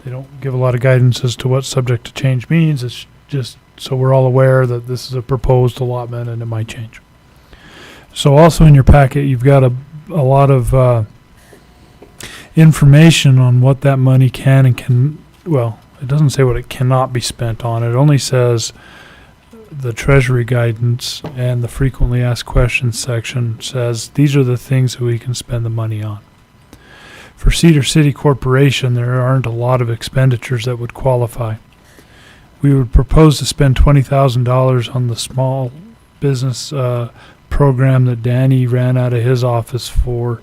they don't give a lot of guidance as to what subject to change means. It's just so we're all aware that this is a proposed allotment and it might change. So also in your packet, you've got a lot of information on what that money can and can, well, it doesn't say what it cannot be spent on. It only says the Treasury guidance and the frequently asked questions section says these are the things that we can spend the money on. For Cedar City Corporation, there aren't a lot of expenditures that would qualify. We would propose to spend $20,000 on the small business program that Danny ran out of his office for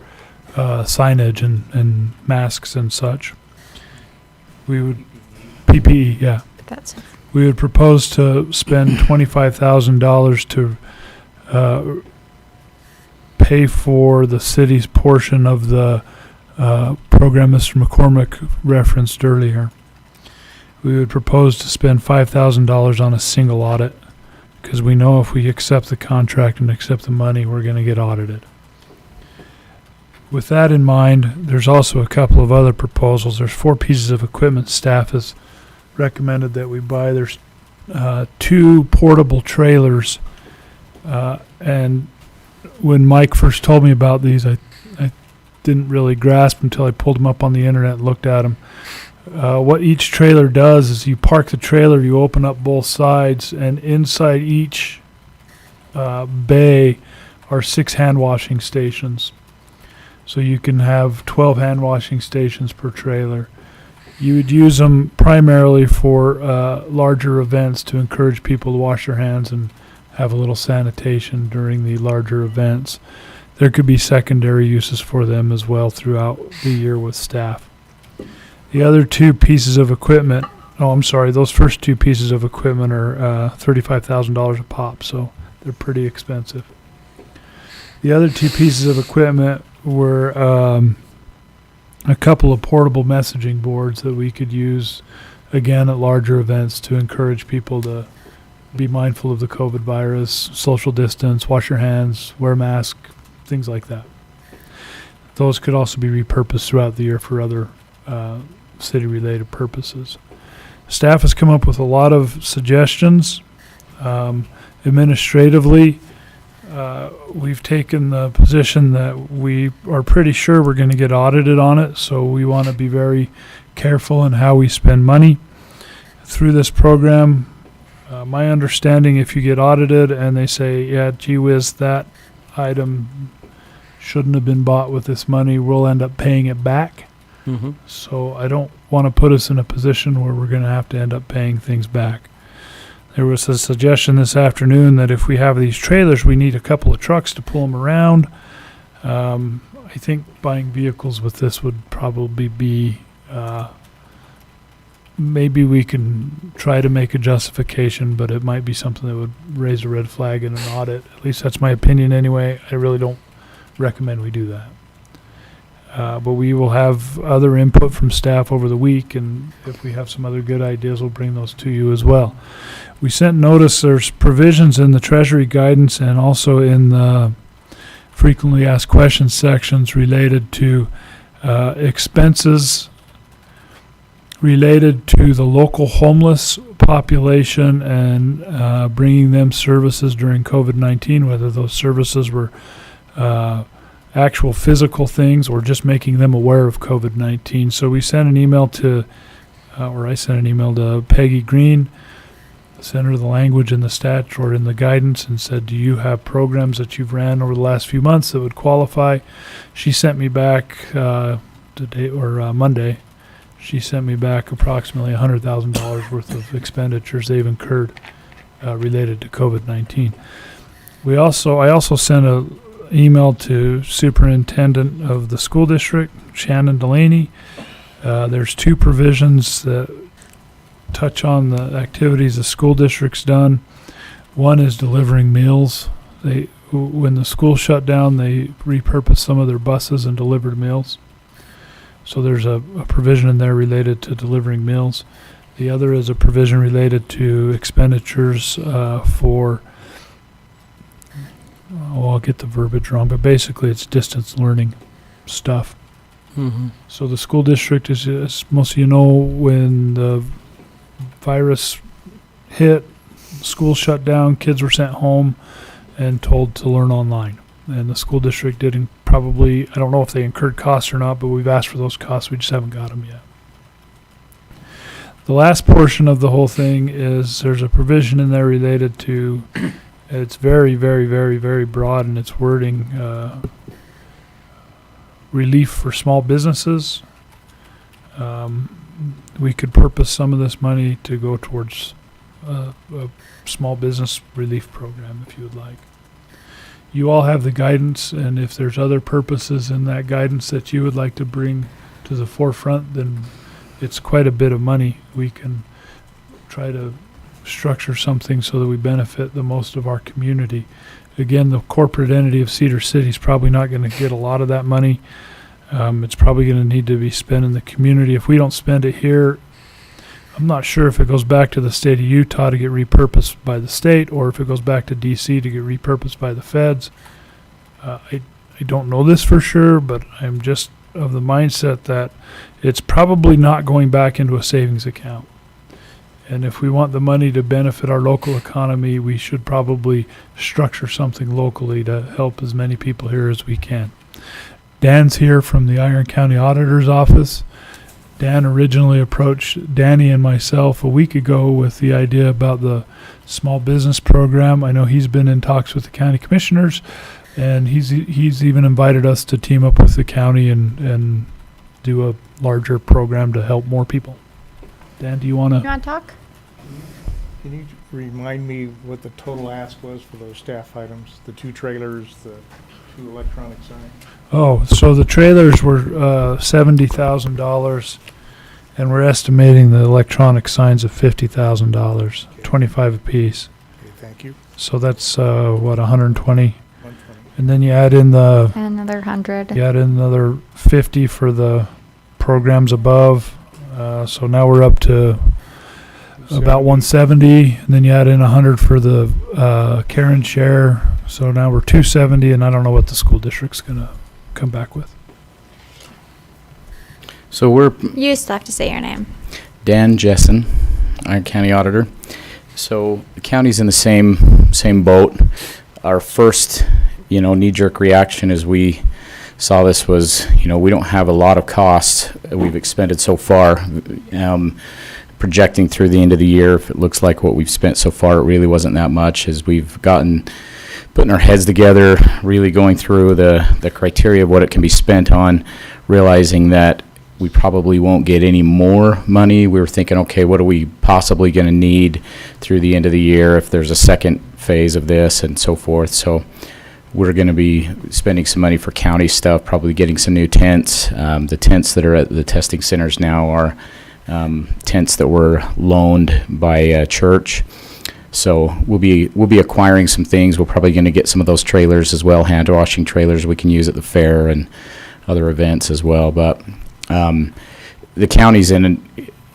signage and masks and such. We would PPE, yeah. That's it. We would propose to spend $25,000 to pay for the city's portion of the program Mr. McCormick referenced earlier. We would propose to spend $5,000 on a single audit because we know if we accept the contract and accept the money, we're going to get audited. With that in mind, there's also a couple of other proposals. There's 4 pieces of equipment staff has recommended that we buy. There's 2 portable trailers, and when Mike first told me about these, I didn't really grasp until I pulled them up on the internet and looked at them. What each trailer does is you park the trailer, you open up both sides, and inside each bay are 6 hand washing stations. So you can have 12 hand washing stations per trailer. You would use them primarily for larger events to encourage people to wash their hands and have a little sanitation during the larger events. There could be secondary uses for them as well throughout the year with staff. The other 2 pieces of equipment, those first 2 pieces of equipment are $35,000 a pop, so they're pretty expensive. The other 2 pieces of equipment were a couple of portable messaging boards that we could use again at larger events to encourage people to be mindful of the COVID virus, social distance, wash your hands, wear a mask, things like that. Those could also be repurposed throughout the year for other city-related purposes. Staff has come up with a lot of suggestions. Administratively, we've taken the position that we are pretty sure we're going to get audited on it, so we want to be very careful in how we spend money through this program. My understanding, if you get audited and they say, yeah, gee whiz, that item shouldn't have been bought with this money, we'll end up paying it back. Mm-hmm. So I don't want to put us in a position where we're going to have to end up paying things back. There was a suggestion this afternoon that if we have these trailers, we need a couple of trucks to pull them around. I think buying vehicles with this would probably be, maybe we can try to make a justification, but it might be something that would raise a red flag in an audit. At least that's my opinion anyway. I really don't recommend we do that. But we will have other input from staff over the week, and if we have some other good ideas, we'll bring those to you as well. We sent notice, there's provisions in the Treasury guidance and also in the frequently asked questions sections related to expenses related to the local homeless population and bringing them services during COVID-19, whether those services were actual physical things or just making them aware of COVID-19. So we sent an email to, or I sent an email to Peggy Green, sent her the language in the statute or in the guidance, and said, do you have programs that you've ran over the last few months that would qualify? She sent me back today or Monday. She sent me back approximately $100,000 worth of expenditures they've incurred related to COVID-19. I also sent an email to Superintendent of the School District, Shannon Delaney. There's two provisions that touch on the activities the school district's done. One is delivering meals. When the school shut down, they repurposed some of their buses and delivered meals. So there's a provision in there related to delivering meals. The other is a provision related to expenditures for, I'll get the verbiage wrong, but basically it's distance learning stuff. Mm-hmm. So the school district is, as most of you know, when the virus hit, school shut down, kids were sent home and told to learn online. And the school district didn't probably, I don't know if they incurred costs or not, but we've asked for those costs. We just haven't got them yet. The last portion of the whole thing is there's a provision in there related to, it's very, very, very, very broad in its wording, relief for small businesses. We could purpose some of this money to go towards a small business relief program if you would like. You all have the guidance, and if there's other purposes in that guidance that you would like to bring to the forefront, then it's quite a bit of money. We can try to structure something so that we benefit the most of our community. Again, the corporate entity of Cedar City is probably not going to get a lot of that money. It's probably going to need to be spent in the community. If we don't spend it here, I'm not sure if it goes back to the state of Utah to get repurposed by the state or if it goes back to DC to get repurposed by the feds. I don't know this for sure, but I'm just of the mindset that it's probably not going back into a savings account. And if we want the money to benefit our local economy, we should probably structure something locally to help as many people here as we can. Dan's here from the Iron County Auditor's Office. Dan originally approached Danny and myself a week ago with the idea about the small business program. I know he's been in talks with the county commissioners, and he's even invited us to team up with the county and do a larger program to help more people. Dan, do you want to? You want to talk? Can you remind me what the total ask was for those staff items? The 2 trailers, the 2 electronic signs? Oh, so the trailers were $70,000, and we're estimating the electronic signs of $50,000, 25 apiece. Okay, thank you. So that's what, 120? And then you add in the Another 100. you add in another 50 for the programs above. So now we're up to about 170, and then you add in 100 for the care and share. So now we're 270, and I don't know what the school district's gonna come back with. So we're You still have to say your name. Dan Jessen, Iron County Auditor. So the county's in the same boat. Our first, knee-jerk reaction as we saw this was, we don't have a lot of costs we've expended so far. Projecting through the end of the year, if it looks like what we've spent so far, it really wasn't that much. As we've putting our heads together, really going through the criteria of what it can be spent on, realizing that we probably won't get any more money. We were thinking, okay, what are we possibly going to need through the end of the year if there's a second phase of this and so forth. So we're going to be spending some money for county stuff, probably getting some new tents. The tents that are at the testing centers now are tents that were loaned by a church. So we'll be acquiring some things. We're probably going to get some of those trailers as well, hand washing trailers we can use at the fair and other events as well. But the county's in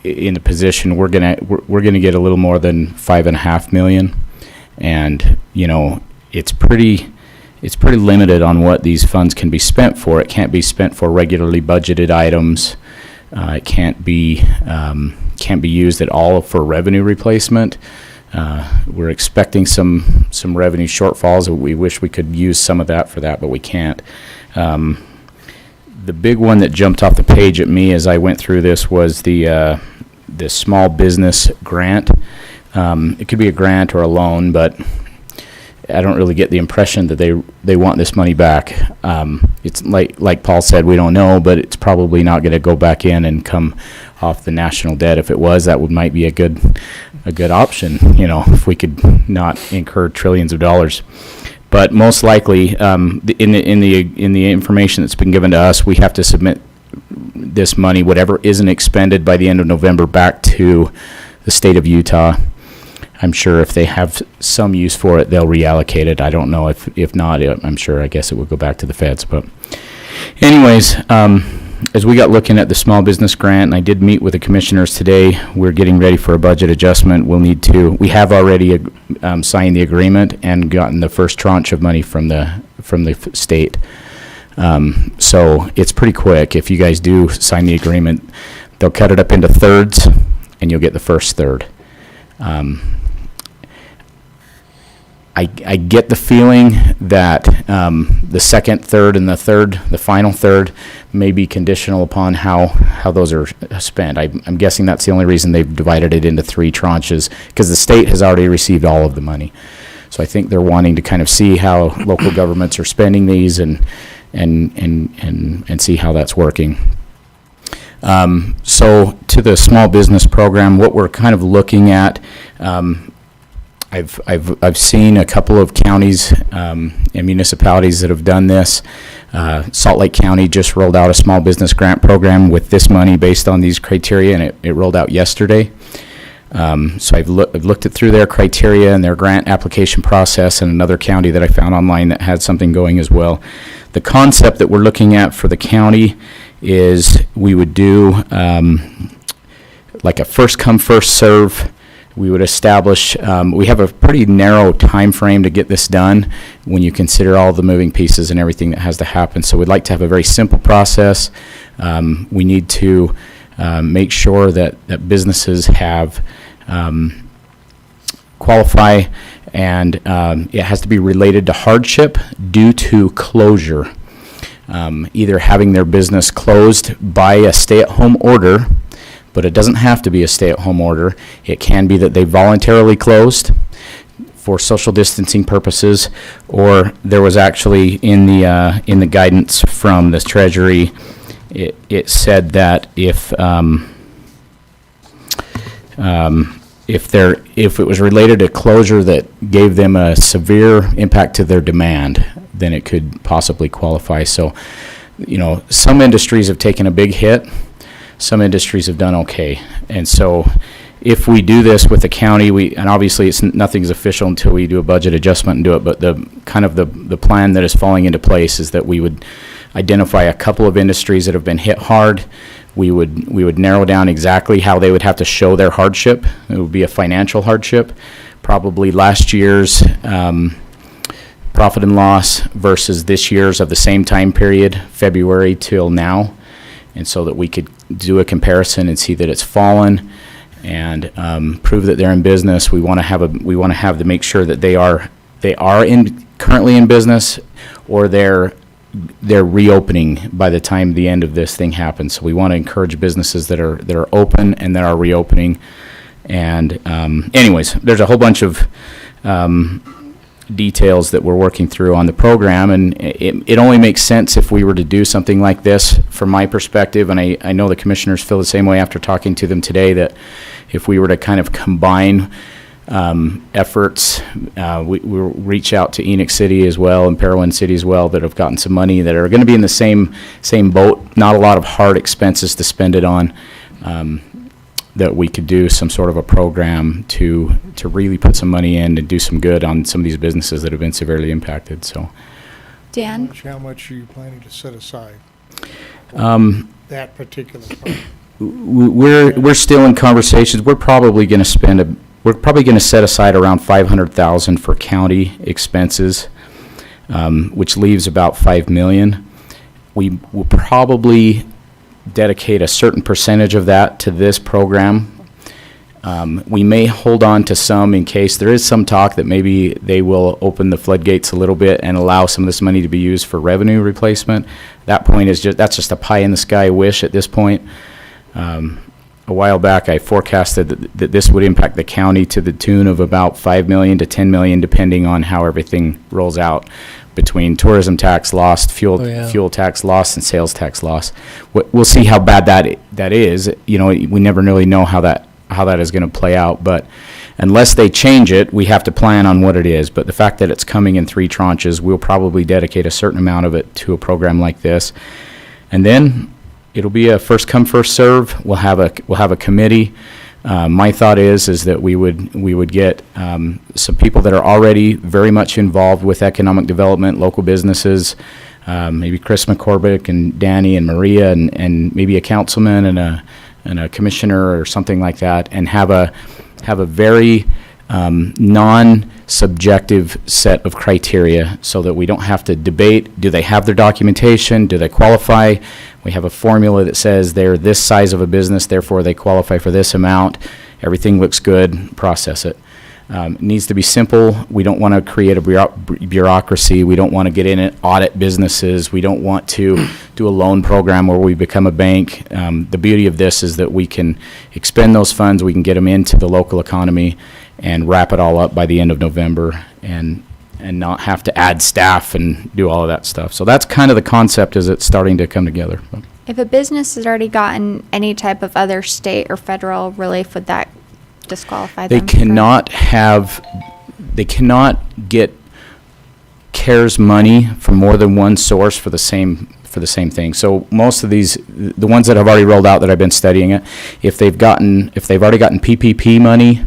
a position we're gonna get a little more than $5.5 million, and it's pretty limited on what these funds can be spent for. It can't be spent for regularly budgeted items. It can't be used at all for revenue replacement. We're expecting some revenue shortfalls. We wish we could use some of that for that, but we can't. The big one that jumped off the page at me as I went through this was the small business grant. It could be a grant or a loan, but I don't really get the impression that they want this money back. It's like Paul said, we don't know, but it's probably not going to go back in and come off the national debt. If it was, that might be a good option, if we could not incur trillions of dollars. But most likely, in the information that's been given to us, we have to submit this money, whatever isn't expended by the end of November, back to the state of Utah. I'm sure if they have some use for it, they'll reallocate it. I don't know if not, I'm sure, I guess it would go back to the feds. But anyways, as we got looking at the small business grant, and I did meet with the commissioners today, we're getting ready for a budget adjustment. We have already signed the agreement and gotten the first tranche of money from the state. So it's pretty quick. If you guys do sign the agreement, they'll cut it up into thirds, and you'll get the first third. I get the feeling that the second third and the final third may be conditional upon how those are spent. I'm guessing that's the only reason they've divided it into 3 tranches, because the state has already received all of the money. So I think they're wanting to kind of see how local governments are spending these and see how that's working. So to the small business program, what we're kind of looking at, I've seen a couple of counties and municipalities that have done this. Salt Lake County just rolled out a small business grant program with this money based on these criteria, and it rolled out yesterday. So I've looked it through their criteria and their grant application process, and another county that I found online that had something going as well. The concept that we're looking at for the county is we would do like a first come, first serve. We would establish, we have a pretty narrow time frame to get this done when you consider all the moving pieces and everything that has to happen. So we'd like to have a very simple process. We need to make sure that businesses have qualify, and it has to be related to hardship due to closure. Either having their business closed by a stay-at-home order, but it doesn't have to be a stay-at-home order. It can be that they voluntarily closed for social distancing purposes, or there was actually in the guidance from the Treasury, it said that if it was related to closure that gave them a severe impact to their demand, then it could possibly qualify. So, some industries have taken a big hit. Some industries have done okay. And so if we do this with the county, and obviously nothing's official until we do a budget adjustment and do it, but the plan that is falling into place is that we would identify a couple of industries that have been hit hard. We would narrow down exactly how they would have to show their hardship. It would be a financial hardship, probably last year's profit and loss versus this year's of the same time period, February till now. And so that we could do a comparison and see that it's fallen, and prove that they're in business. We want to have to make sure that they are currently in business, or they're reopening by the time the end of this thing happens. So we want to encourage businesses that are open and that are reopening. And anyways, there's a whole bunch of details that we're working through on the program, and it only makes sense if we were to do something like this from my perspective, and I know the commissioners feel the same way after talking to them today, that if we were to kind of combine efforts, we'll reach out to Enoch City as well and Parowan City as well that have gotten some money that are going to be in the same boat, not a lot of hard expenses to spend it on, that we could do some sort of a program to really put some money in and do some good on some of these businesses that have been severely impacted. So, Dan? How much are you planning to set aside? That particular part? We're still in conversations. We're probably going to set aside around $500,000 for county expenses, which leaves about $5 million. We will probably dedicate a certain percentage of that to this program. We may hold on to some in case there is some talk that maybe they will open the floodgates a little bit and allow some of this money to be used for revenue replacement. That point is that's just a pie in the sky wish at this point. A while back, I forecasted that this would impact the county to the tune of about $5 million to $10 million, depending on how everything rolls out between tourism tax lost, fuel tax lost, and sales tax loss. We'll see how bad that is. You know, we never really know how that is going to play out. But unless they change it, we have to plan on what it is. But the fact that it's coming in 3 tranches, we'll probably dedicate a certain amount of it to a program like this, and then it'll be a first come first serve. We'll have a committee. My thought is that we would get some people that are already very much involved with economic development, local businesses, maybe Chris McCormick and Danny and Maria and maybe a councilman and a commissioner or something like that, and have a very non-subjective set of criteria so that we don't have to debate, do they have their documentation, do they qualify? We have a formula that says they're this size of a business, therefore they qualify for this amount. Everything looks good, process it. It needs to be simple. We don't want to create a bureaucracy. We don't want to get in and audit businesses. We don't want to do a loan program where we become a bank. The beauty of this is that we can expend those funds, we can get them into the local economy and wrap it all up by the end of November and not have to add staff and do all of that stuff. So that's kind of the concept as it's starting to come together. If a business has already gotten any type of other state or federal relief, would that disqualify them? They cannot get CARES money from more than one source for the same thing. So most of these, the ones that have already rolled out that I've been studying it, if they've already gotten PPP money,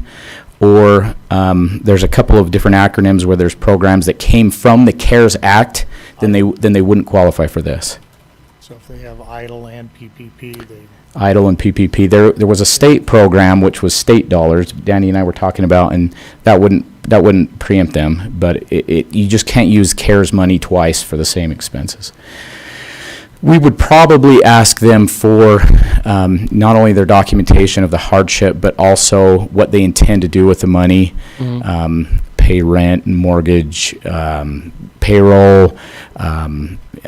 or there's a couple of different acronyms where there's programs that came from the CARES Act, then they wouldn't qualify for this. So if they have EIDL and PPP, EIDL and PPP. There was a state program which was state dollars. Danny and I were talking about, and that wouldn't preempt them. But you just can't use CARES money twice for the same expenses. We would probably ask them for not only their documentation of the hardship, but also what they intend to do with the money, pay rent, mortgage, payroll,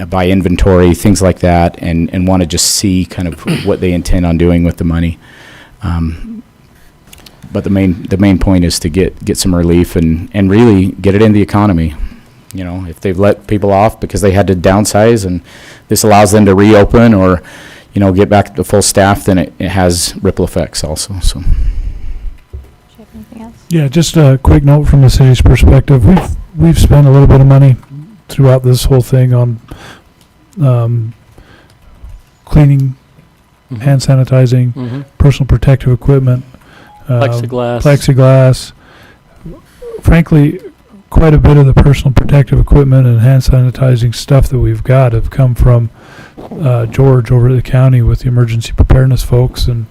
buy inventory, things like that, and want to just see kind of what they intend on doing with the money. But the main point is to get some relief and really get it in the economy. You know, if they've let people off because they had to downsize and this allows them to reopen or, you know, get back to full staff, then it has ripple effects also. So. Do you have anything else? Yeah, just a quick note from the city's perspective. We've spent a little bit of money throughout this whole thing on cleaning, hand sanitizing, personal protective equipment, plexiglass. Frankly, quite a bit of the personal protective equipment and hand sanitizing stuff that we've got have come from George over at the county with the emergency preparedness folks, and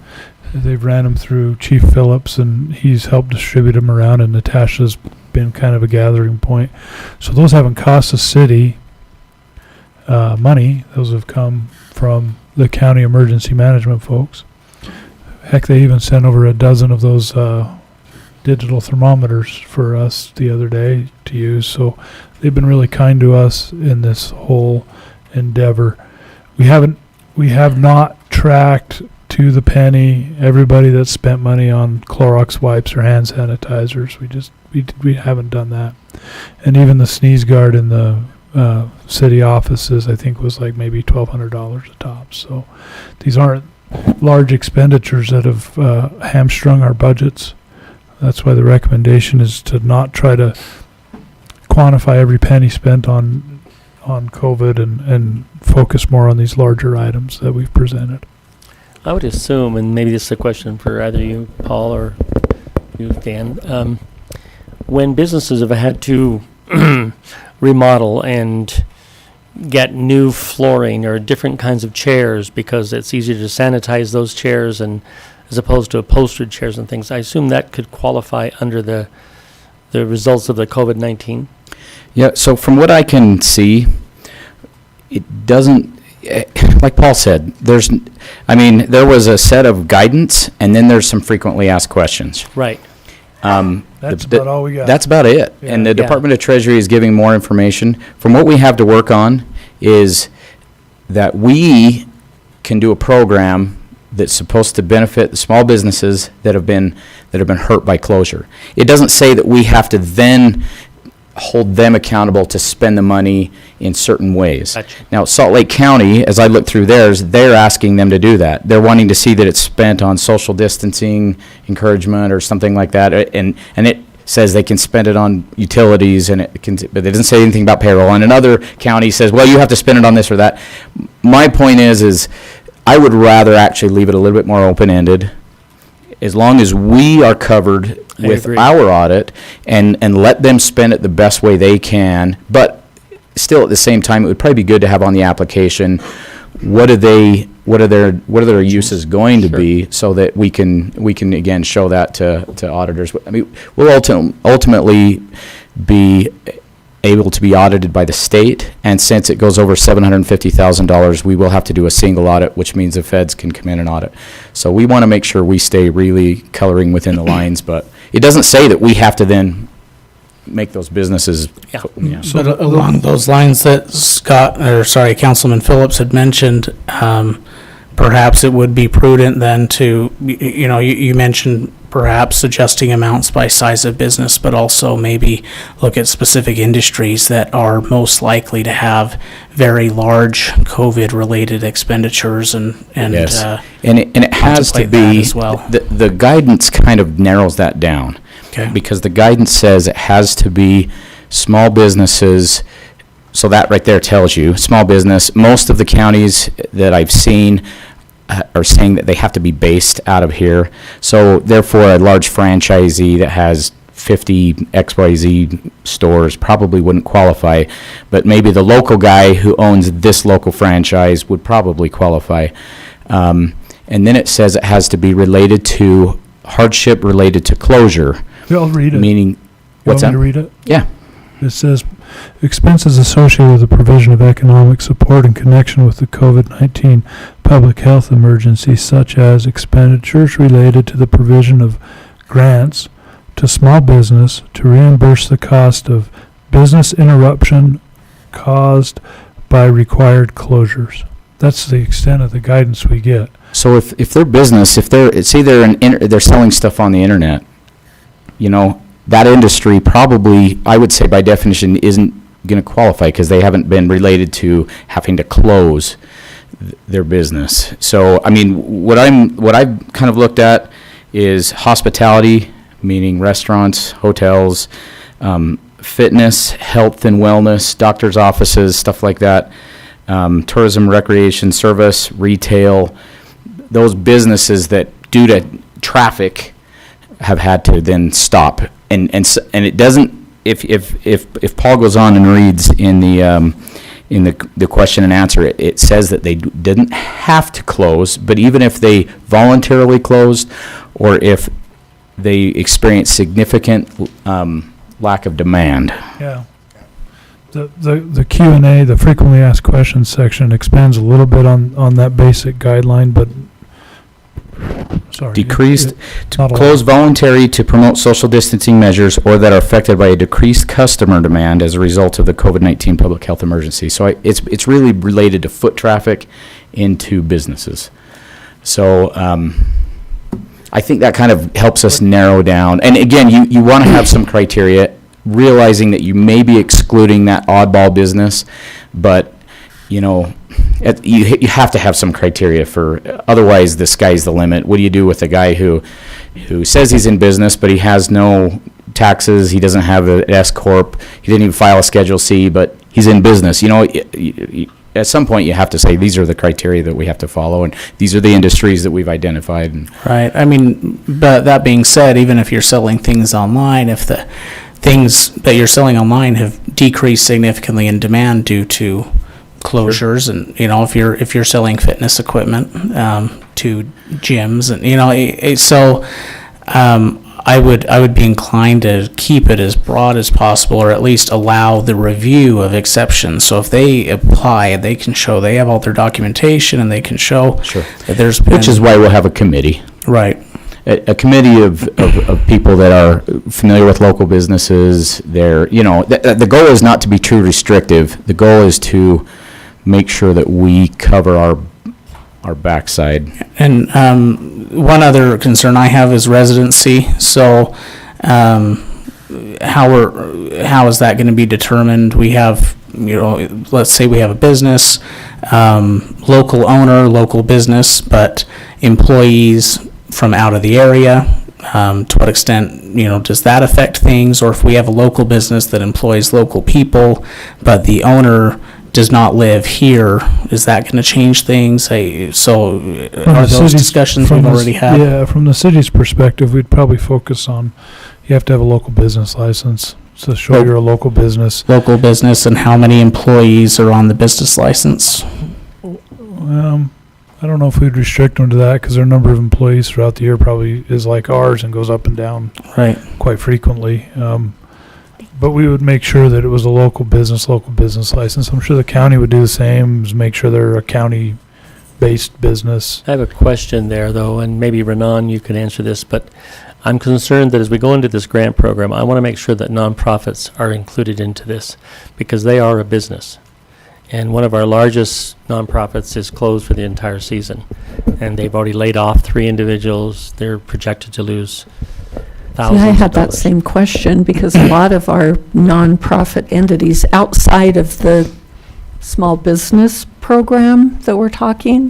they've ran them through Chief Phillips, and he's helped distribute them around, and Natasha's been kind of a gathering point. So those haven't cost the city money. Those have come from the county emergency management folks. Heck, they even sent over a dozen of those digital thermometers for us the other day to use. So they've been really kind to us in this whole endeavor. We have not tracked to the penny everybody that spent money on Clorox wipes or hand sanitizers. We haven't done that. And even the sneeze guard in the city offices, I think, was like maybe $1,200 a top. So these aren't large expenditures that have hamstrung our budgets. That's why the recommendation is to not try to quantify every penny spent on COVID and focus more on these larger items that we've presented. I would assume, and maybe this is a question for either you, Paul, or you, Dan, when businesses have had to remodel and get new flooring or different kinds of chairs because it's easier to sanitize those chairs and as opposed to upholstered chairs and things, I assume that could qualify under the results of the COVID-19? Yeah, so from what I can see, it doesn't, like Paul said, there was a set of guidance, and then there's some frequently asked questions. Right. That's about all we got. That's about it. And the Department of Treasury is giving more information. From what we have to work on is that we can do a program that's supposed to benefit the small businesses that have been hurt by closure. It doesn't say that we have to then hold them accountable to spend the money in certain ways. Gotcha. Now, Salt Lake County, as I look through theirs, they're asking them to do that. They're wanting to see that it's spent on social distancing, encouragement, or something like that, and it says they can spend it on utilities, but it doesn't say anything about payroll. And another county says, well, you have to spend it on this or that. My point is I would rather actually leave it a little bit more open-ended, as long as we are covered with our audit, and let them spend it the best way they can. But still, at the same time, it would probably be good to have on the application, what are their uses going to be, so that we can again show that to auditors. I mean, we'll ultimately be able to be audited by the state, and since it goes over $750,000, we will have to do a single audit, which means the feds can come in and audit. So we want to make sure we stay really coloring within the lines, but it doesn't say that we have to then make those businesses. Yeah. So along those lines that Councilman Phillips had mentioned, perhaps it would be prudent then to, you mentioned perhaps adjusting amounts by size of business, but also maybe look at specific industries that are most likely to have very large COVID-related expenditures and yes. And it has to be as well. The guidance kind of narrows that down. Okay. Because the guidance says it has to be small businesses. So that right there tells you small business. Most of the counties that I've seen are saying that they have to be based out of here. So therefore, a large franchisee that has 50 XYZ stores probably wouldn't qualify, but maybe the local guy who owns this local franchise would probably qualify. And then it says it has to be related to hardship related to closure. Yeah, I'll read it. Meaning, what's that? You want me to read it? Yeah. It says, expenses associated with the provision of economic support in connection with the COVID-19 public health emergency, such as expenditures related to the provision of grants to small business to reimburse the cost of business interruption caused by required closures. That's the extent of the guidance we get. So if their business, say they're selling stuff on the internet, that industry probably, I would say by definition, isn't going to qualify because they haven't been related to having to close their business. So, I mean, what I've kind of looked at is hospitality, meaning restaurants, hotels, fitness, health and wellness, doctor's offices, stuff like that, tourism, recreation, service, retail, those businesses that due to traffic have had to then stop. And it doesn't, if Paul goes on and reads in the question and answer, it says that they didn't have to close, but even if they voluntarily closed, or if they experience significant lack of demand. Yeah. The Q&A, the frequently asked questions section, expands a little bit on that basic guideline, but sorry. Decreased to close voluntary to promote social distancing measures or that are affected by a decreased customer demand as a result of the COVID-19 public health emergency. So it's really related to foot traffic into businesses. So I think that kind of helps us narrow down. And again, you want to have some criteria, realizing that you may be excluding that oddball business, but you have to have some criteria for, otherwise the sky's the limit. What do you do with a guy who says he's in business, but he has no taxes, he doesn't have an S corp, he didn't even file a Schedule C, but he's in business? At some point you have to say, these are the criteria that we have to follow, and these are the industries that we've identified. Right. I mean, but that being said, even if you're selling things online, if the things that you're selling online have decreased significantly in demand due to closures, and if you're selling fitness equipment to gyms, and I would be inclined to keep it as broad as possible, or at least allow the review of exceptions. So if they apply, they can show they have all their documentation, and they can show that there's been, Which is why we'll have a committee. right. A committee of people that are familiar with local businesses. They're, the goal is not to be too restrictive. The goal is to make sure that we cover our backside. And one other concern I have is residency. So how is that going to be determined? We have, let's say we have a business, local owner, local business, but employees from out of the area. To what extent, does that affect things? Or if we have a local business that employs local people, but the owner does not live here, is that going to change things? So are those discussions we've already had? Yeah, from the city's perspective, we'd probably focus on, you have to have a local business license to show you're a local business. Local business, and how many employees are on the business license? I don't know if we'd restrict them to that, because their number of employees throughout the year probably is like ours and goes up and down quite frequently. But we would make sure that it was a local business license. I'm sure the county would do the same, is make sure they're a county-based business. I have a question there, though, and maybe Renan, you can answer this, but I'm concerned that as we go into this grant program, I want to make sure that nonprofits are included into this, because they are a business. And one of our largest nonprofits is closed for the entire season, and they've already laid off 3 individuals. They're projected to lose thousands I of had that dollars. same question, because a lot of our nonprofit entities outside of the small business program that we're talking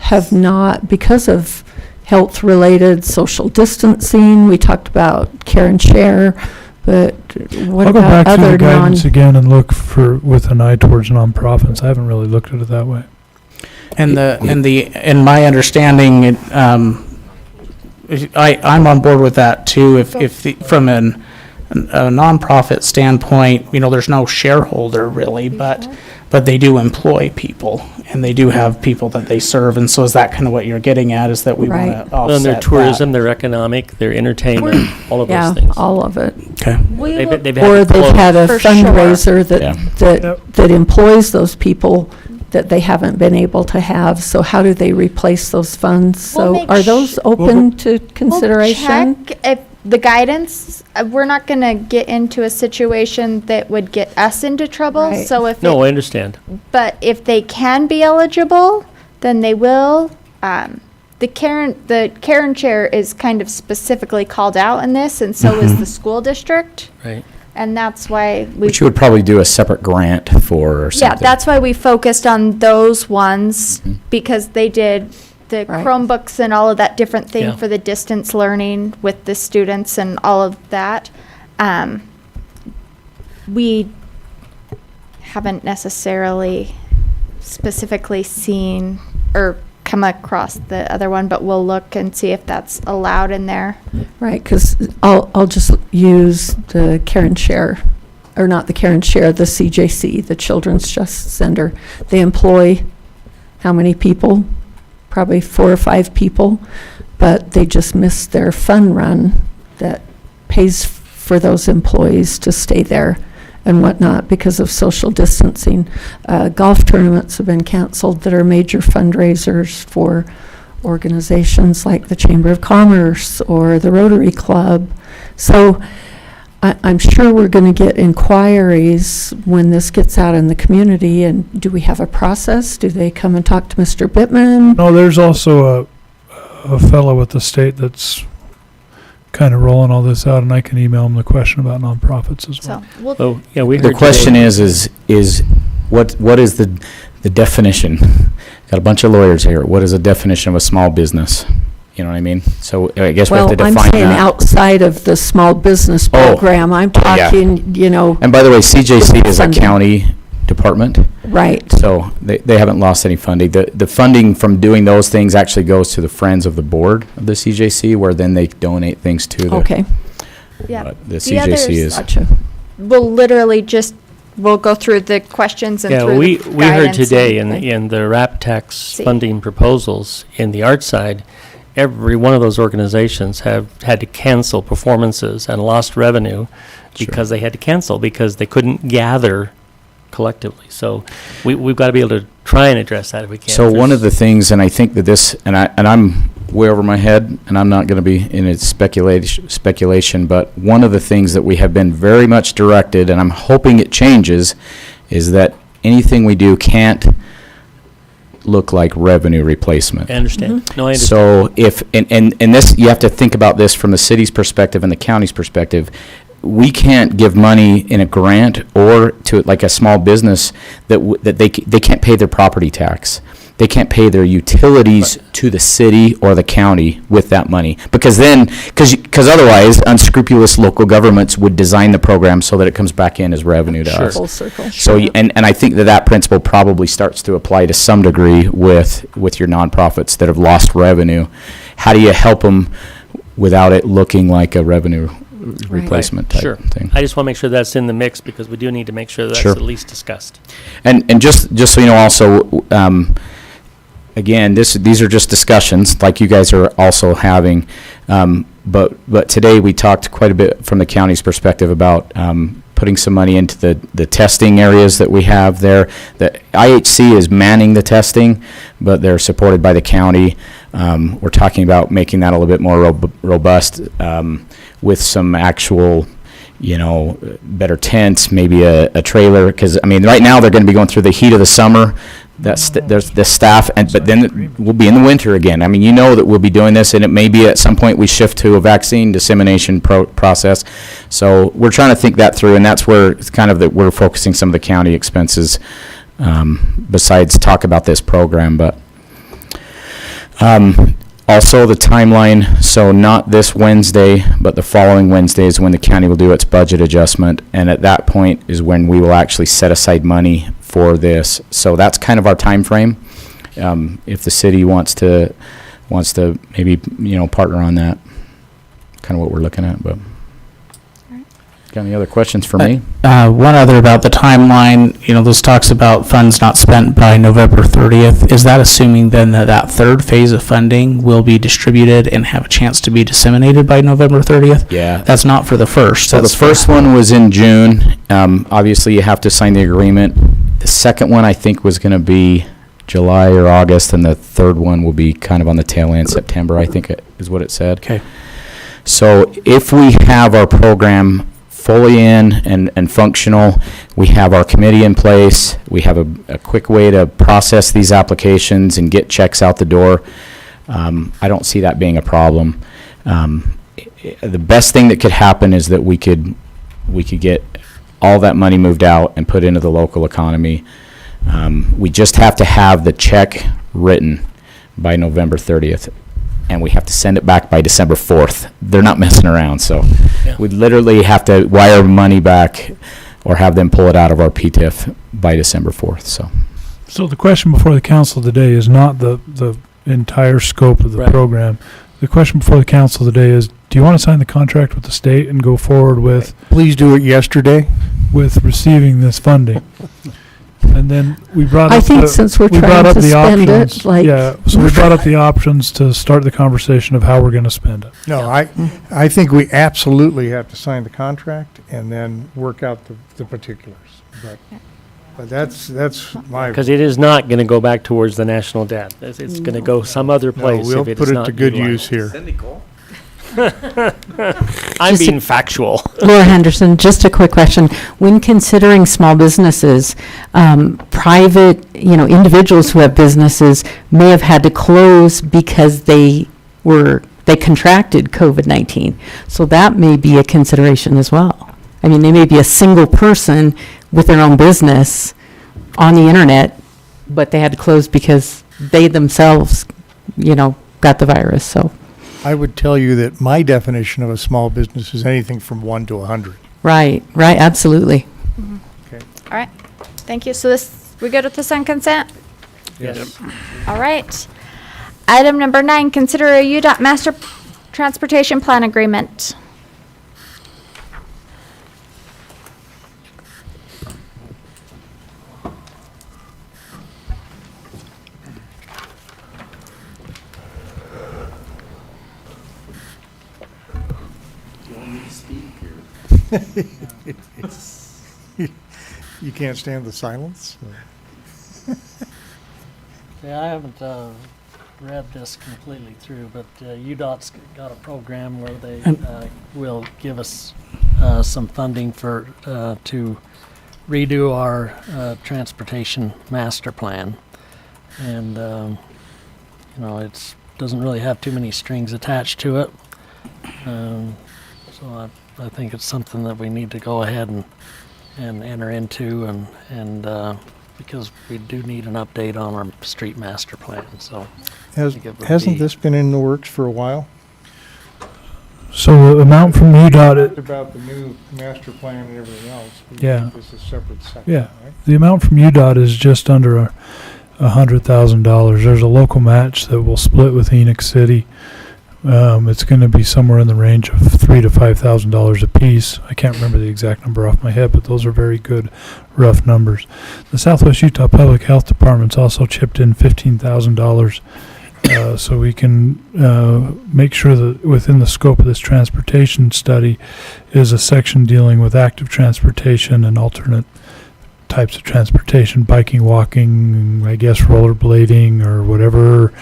have not, because of health-related social distancing. We talked about care and share, but what I'll go about back through other the guidance again and look with an eye towards nonprofits. I haven't really looked at it that way. And in my understanding, I'm on board with that too. From a nonprofit standpoint, there's no shareholder really, but they do employ people, and they do have people that they serve. And so is that kind of what you're getting at, is that we want to offset Well, and their that? tourism, their economic, their entertainment, all of yeah, those things. all of it. Okay. Or they've had a For sure. fundraiser Yeah. that employs those people that they haven't been able to have. So how do they replace those funds? We'll So make are those open to consideration? We'll check if the guidance, we're not going to get into a situation that would get us into trouble. Right. So if No, I understand. but if they can be eligible, then they will. The Karen chair is kind of specifically called out in this, and so is the school district. Right. And that's why we. Which you would probably do a separate grant for or something. Yeah, that's why we focused on those ones, because they did the Right. Chromebooks and all of that different thing Yeah. for the distance learning with the students and all of that. We haven't necessarily specifically seen or come across the other one, but we'll look and see if that's allowed in there. Right, because I'll just use the Karen Share, or not the Karen Share, the CJC, the Children's Justice Center. They employ how many people? Probably 4 or 5 people, but they just missed their fun run that pays for those employees to stay there and whatnot because of social distancing. Golf tournaments have been canceled that are major fundraisers for organizations like the Chamber of Commerce or the Rotary Club. So I'm sure we're going to get inquiries when this gets out in the community. And do we have a process? Do they come and talk to Mr. Bittman? No, there's also a fellow at the state that's kind of rolling all this out, and I can email him the question about nonprofits as well. So we'll Oh, yeah, we heard The question today- is what is the definition? Got a bunch of lawyers here. What is the definition of a small business? You know what I mean? So I guess we have to Well, I'm define saying that. outside of the small business Oh. program. I'm Oh, yeah. talking, And by the way, CJC is a funding. county department. Right. So they haven't lost any funding. The funding from doing those things actually goes to the Friends of the Board of the CJC, where then they donate things to the. Okay. Yeah. But the The CJC others- is. Gotcha. We'll literally we'll go through the questions and Yeah, through we heard guidance today and- in the RAP tax See. funding proposals in the art side, every one of those organizations have had to cancel performances and lost revenue because they had to cancel because they couldn't gather collectively. So we've got to be able to try and address that if we can. So one of the things, and I think that this, and I'm way over my head, and I'm not going to be in its speculation, but one of the things that we have been very much directed, and I'm hoping it changes, is that anything we do can't look like revenue replacement. I understand. No, I understand. So if, and this, you have to think about this from the city's perspective and the county's perspective. We can't give money in a grant or to like a small business that they can't pay their property tax. They can't pay their utilities to the city or the county with that money. Because otherwise, unscrupulous local governments would design the program so that it comes back in as revenue to us. Full circle. So, and I think that principle probably starts to apply to some degree with your nonprofits that have lost revenue. How do you help them without it looking like a revenue replacement type thing? I just want to make sure that's in the mix because we do need to make sure that's at least discussed. And just so you know also, again, these are just discussions like you guys are also having. But today we talked quite a bit from the county's perspective about putting some money into the testing areas that we have there. The IHC is manning the testing, but they're supported by the county. We're talking about making that a little bit more robust with some actual, better tents, maybe a trailer. Because, right now they're going to be going through the heat of the summer. There's the staff, but then we'll be in the winter again. That we'll be doing this, and it may be at some point we shift to a vaccine dissemination process. So we're trying to think that through, and that's where it's kind of that we're focusing some of the county expenses besides talk about this program. But also the timeline, so not this Wednesday, but the following Wednesday is when the county will do its budget adjustment, and at that point is when we will actually set aside money for this. So that's kind of our time frame. If the city wants to maybe partner on that, kind of what we're looking at. But got any other questions for me? One other about the timeline. Those talks about funds not spent by November 30th. Is that assuming then that third phase of funding will be distributed and have a chance to be disseminated by November 30th? Yeah. That's not for the first. So the first one was in June. Obviously, you have to sign the agreement. The second one, I think, was going to be July or August, and the third one will be kind of on the tail end, September, I think is what it said. Okay. So if we have our program fully in and functional, we have our committee in place, we have a quick way to process these applications and get checks out the door, I don't see that being a problem. The best thing that could happen is that we could get all that money moved out and put into the local economy. We just have to have the check written by November 30th, and we have to send it back by December 4th. They're not messing around, so we'd literally have to wire money back or have them pull it out of our PTIF by December 4th. So the question before the council today is not the entire scope of the program. The question before the council today is, do you want to sign the contract with the state and go forward with... Please do it yesterday. ...with receiving this funding? And then we brought up since we're trying to spend it, so we brought up the options to start the conversation of how we're going to spend it. No, I think we absolutely have to sign the contract and then work out the particulars. But that's my... Because it is not going to go back towards the national debt. It's going to go some other place. We'll if it put is it not to good utilized. use here. I'm being factual. Laura Henderson, just a quick question. When considering small businesses, private, individuals who have businesses may have had to close because they contracted COVID-19. So that may be a consideration as well. They may be a single person with their own business on the internet, but they had to close because they themselves, got the virus. So I would tell you that my definition of a small business is anything from 1 to 100. Right, absolutely. Mm-hmm. Okay. All right. Thank you. So we good with this on consent? Yes. All right. Item number 9, consider a UDOT master transportation plan agreement. You can't stand the silence? Yeah, I haven't read this completely through, but UDOT's got a program where they will give us some funding for to redo our transportation master plan, and you know, it's doesn't really have too many strings attached to it. So I think it's something that we need to go ahead and enter into, and because we do need an update on our street master plan. So Hasn't this been in the works for a while? So the amount from UDOT, About the new master plan and everything else. Yeah. This is a separate section, yeah, right? the amount from UDOT is just under $100,000. There's a local match that will split with Enoch City. It's going to be somewhere in the range of $3,000 to $5,000 a piece. I can't remember the exact number off my head, but those are very good, rough numbers. The Southwest Utah Public Health Department's also chipped in $15,000, so we can make sure that within the scope of this transportation study is a section dealing with active transportation and alternate types of transportation, biking, walking, I guess rollerblading, or whatever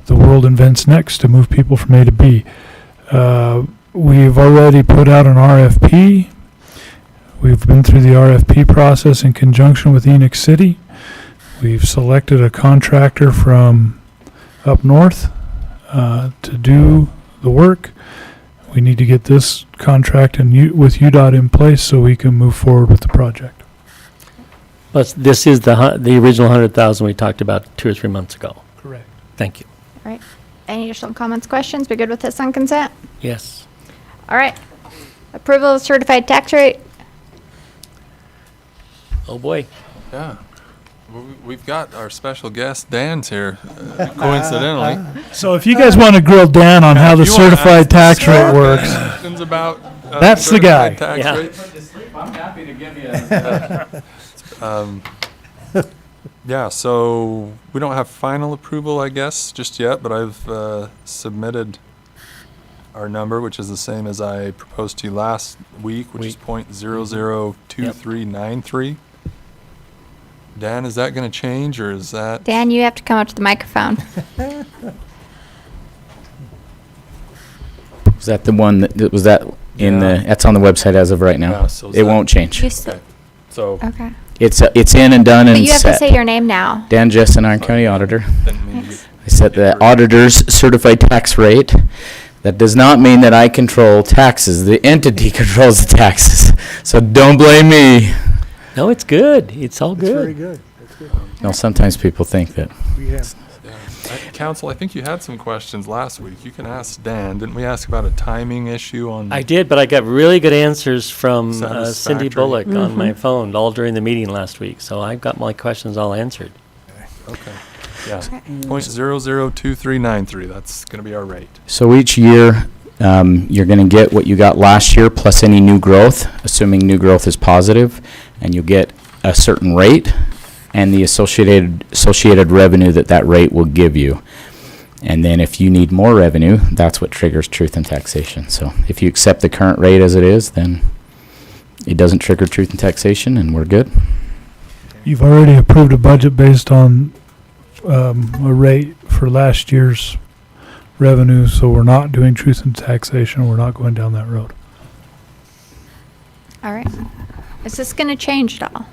the world invents next to move people from A to B. We've already put out an RFP. We've been through the RFP process in conjunction with Enoch City. We've selected a contractor from up north to do the work. We need to get this contract with UDOT in place so we can move forward with the project. But this is the original 100,000 we talked about 2 or 3 months ago. Correct. Thank you. All right. Any additional comments, questions? We good with this on consent? Yes. All right. Approval of certified tax rate. Oh, boy. Yeah. We've got our special guest, Dan's here, coincidentally. So if you guys want to grill Dan on how the If you wanna certified ask tax rate works, questions about, that's the guy. certified tax Yeah. rate. I'm happy to give you Yeah, so we don't have final approval, I guess, just yet, but I've submitted our number, which is the same as I proposed to you last week, which is .002393. Dan, is that going to change, or is that? Dan, you have to come up to the microphone. Was that the one that was that in the? That's on the website as of right now. Yeah, so is It that- won't change. You still, So okay. It's in and done But and you have set. to say your name now. Dan Jessen, Iron County Auditor. didn't mean to Thanks. I set the auditor's certified tax rate. That does not mean that I control taxes. The entity controls the taxes. So don't blame me. No, it's good. It's all It's very good. good. That's good. No, sometimes people think that. We have, Council, I think you had some questions last week. You can ask Dan. Didn't we ask about a timing issue on? I did, but I got really good answers from Cindy Satisfactory. Bullock on my phone all during the meeting last week. So I've got my questions all answered. Okay. Yeah. .002393. That's going to be our rate. So each year, you're going to get what you got last year plus any new growth, assuming new growth is positive, and you'll get a certain rate and the associated revenue that rate will give you. And then if you need more revenue, that's what triggers truth in taxation. So if you accept the current rate as it is, then it doesn't trigger truth in taxation, and we're good. you've already approved a budget based on a rate for last year's revenue, so we're not doing truth in taxation. We're not going down that road. All right. Is this going to change at all?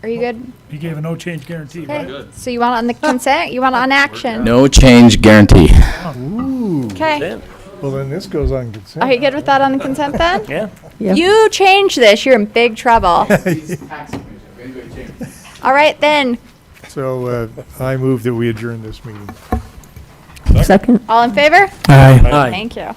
Are you good? You gave a no change guarantee, Okay. So you want it on the consent? You want it on action? No change guarantee. ooh. Okay. Well, then this goes on consent. Are you good with that on the consent then? Yeah. Yep. You change this, you're in big trouble. All right then. So I move that we adjourn this meeting. Second. All in favor? Aye. Aye. Thank you.